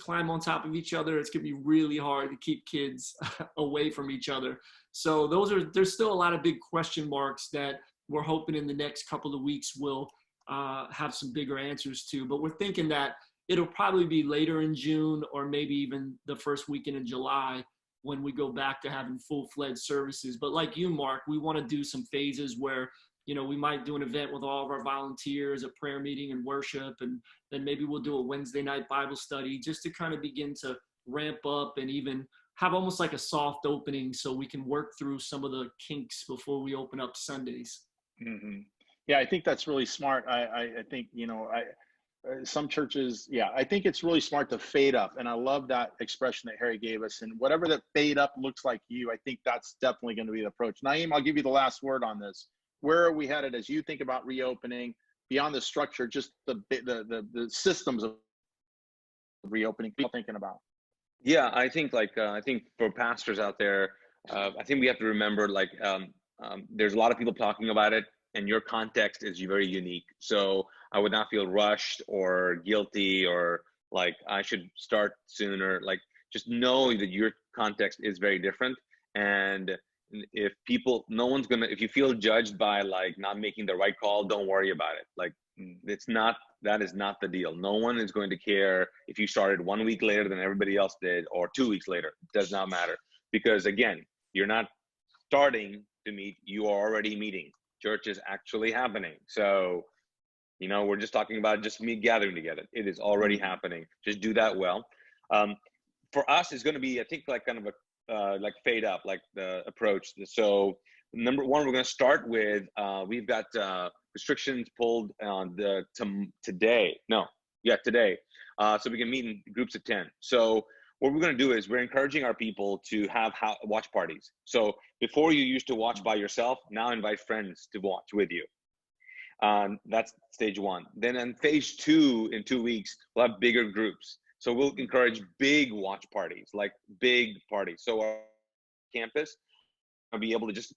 climb on top of each other. It's going to be really hard to keep kids away from each other. So there's still a lot of big question marks that we're hoping in the next couple of weeks we'll have some bigger answers to. But we're thinking that it'll probably be later in June or maybe even the first weekend in July when we go back to having full-fledged services. But like you, Mark, we want to do some phases where, you know, we might do an event with all of our volunteers, a prayer meeting and worship, and then maybe we'll do a Wednesday night Bible study just to kind of begin to ramp up and even have almost like a soft opening so we can work through some of the kinks before we open up Sundays. Mm-hmm. Yeah, I think that's really smart. I think, you know, some churches, yeah, I think it's really smart to fade up. And I love that expression that Harry gave us. And whatever that fade up looks like you, I think that's definitely going to be the approach. Naeem, I'll give you the last word on this. Where are we headed as you think about reopening beyond the structure, just the systems of reopening, people thinking about? Yeah, I think I think for pastors out there, I think we have to remember there's a lot of people talking about it, and your context is very unique. So I would not feel rushed or guilty or like I should start sooner. Like, just know that your context is very different. And if if you feel judged by like not making the right call, don't worry about it. Like, that is not the deal. No one is going to care if you started 1 week later than everybody else did or 2 weeks later. It does not matter, because again, you're not starting to meet, you are already meeting. Church is actually happening. So, you know, we're just talking about just me gathering together. It is already happening. Just do that well. For us, it's going to be, I think, like kind of a like fade up, like the approach. So number one, we're going to start with, we've got restrictions pulled on today. So we can meet in groups of 10. So what we're going to do is we're encouraging our people to have watch parties. So before you used to watch by yourself, now invite friends to watch with you. That's stage 1. Then in phase 2, in 2 weeks, we'll have bigger groups. So we'll encourage big watch parties, like big parties. So our campus will be able to just,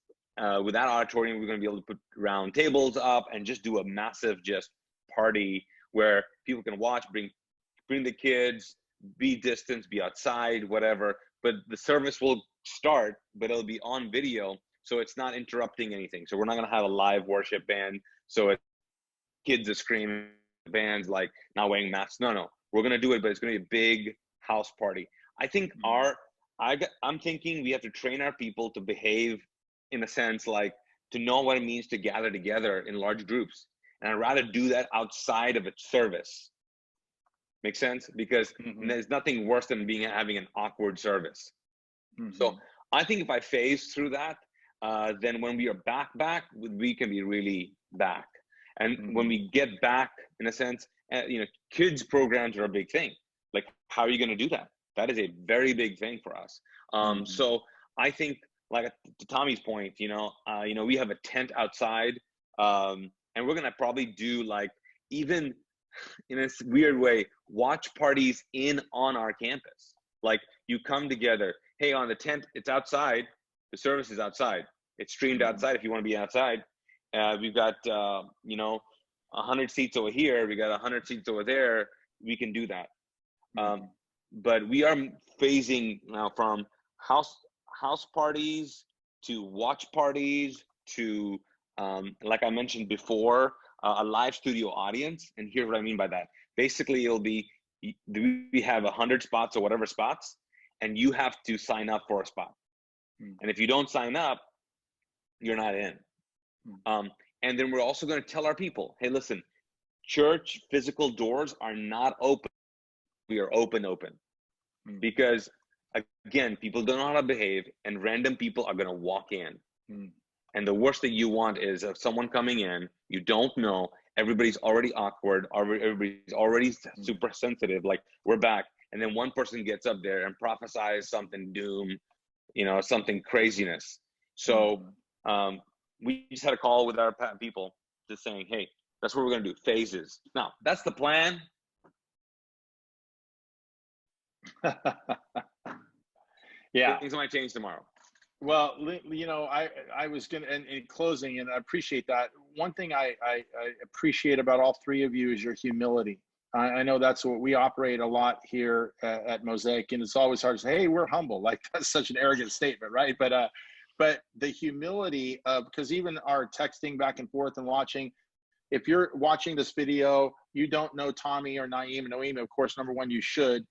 with that auditorium, we're going to be able to put round tables up and just do a massive just party where people can watch, bring the kids, be distance, be outside, whatever. But the service will start, but it'll be on video, so it's not interrupting anything. So we're not going to have a live worship band, so kids are screaming, bands like not wearing masks. No, we're going to do it, but it's going to be a big house party. I think I'm thinking we have to train our people to behave in a sense, like to know what it means to gather together in large groups. And I'd rather do that outside of a service. Make sense? Because there's nothing worse than having an awkward service. So I think if I phase through that, then when we are back, we can be really back. And when we get back, in a sense, you know, kids programs are a big thing. Like, how are you going to do that? That is a very big thing for us. So I think, like to Tommy's point, you know, we have a tent outside, and we're going to probably do, like, even in a weird way, watch parties on our campus. Like, you come together, hey, on the tent, it's outside, the service is outside, it's streamed outside if you want to be outside. We've got 100 seats over here, we got 100 seats over there, we can do that. But we are phasing now from house parties to watch parties to like I mentioned before, a live studio audience. And here's what I mean by that. Basically, it'll be we have 100 spots or whatever spots, and you have to sign up for a spot. And if you don't sign up, you're not in. And then we're also going to tell our people, hey, listen, church physical doors are not open. We are open. Because again, people don't know how to behave, and random people are going to walk in. And the worst that you want is of someone coming in, you don't know, everybody's already awkward, everybody's already super sensitive, like we're back. And then one person gets up there and prophesies something doom, something craziness. So we just had a call with our people just saying, hey, that's what we're going to do, phases. Now, that's the plan. Yeah. Things might change tomorrow. Well, I was going to, and in closing, and I appreciate that. One thing I appreciate about all three of you is your humility. I know that's what we operate a lot here at Mosaic, and it's always hard to say, hey, we're humble. Like, that's such an arrogant statement, right? But the humility of, because even our texting back and forth and watching, if you're watching this video, you don't know Tommy or Naeem and Noemi, of course, number one, you should.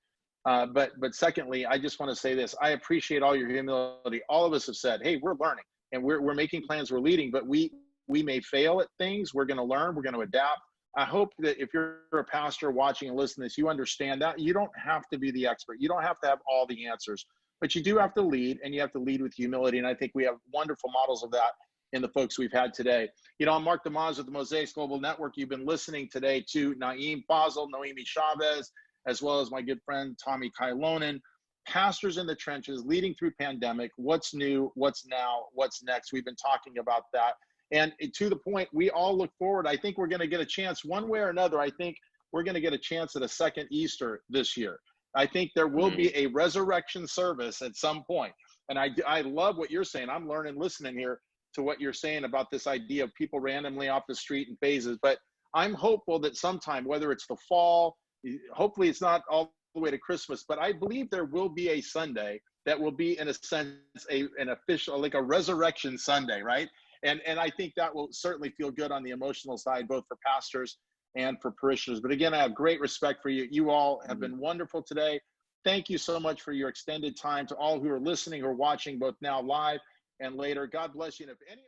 But secondly, I just want to say this. I appreciate all your humility. All of us have said, hey, we're learning and we're making plans, we're leading, but we may fail at things. We're going to learn, we're going to adapt. I hope that if you're a pastor watching and listening to this, you understand that you don't have to be the expert. You don't have to have all the answers, but you do have to lead, and you have to lead with humility. And I think we have wonderful models of that in the folks we've had today. I'm Mark DeMaz with the Mosaic Global Network. You've been listening today to Naeem Fazal, Noemi Chavez, as well as my good friend, Tommy Kyllonen, pastors in the trenches, leading through pandemic. What's new, what's now, what's next? We've been talking about that. And to the point, we all look forward. I think we're going to get a chance one way or another. I think we're going to get a chance at a second Easter this year. I think there will be a resurrection service at some point. And I love what you're saying. I'm learning, listening here to what you're saying about this idea of people randomly off the street in phases. But I'm hopeful that sometime, whether it's the fall, hopefully it's not all the way to Christmas, but I believe there will be a Sunday that will be, in a sense, an official, like a resurrection Sunday, right? And I think that will certainly feel good on the emotional side, both for pastors and for parishioners. But again, I have great respect for you. You all have been wonderful today. Thank you so much for your extended time. To all who are listening or watching, both now live and later, God bless you. And if any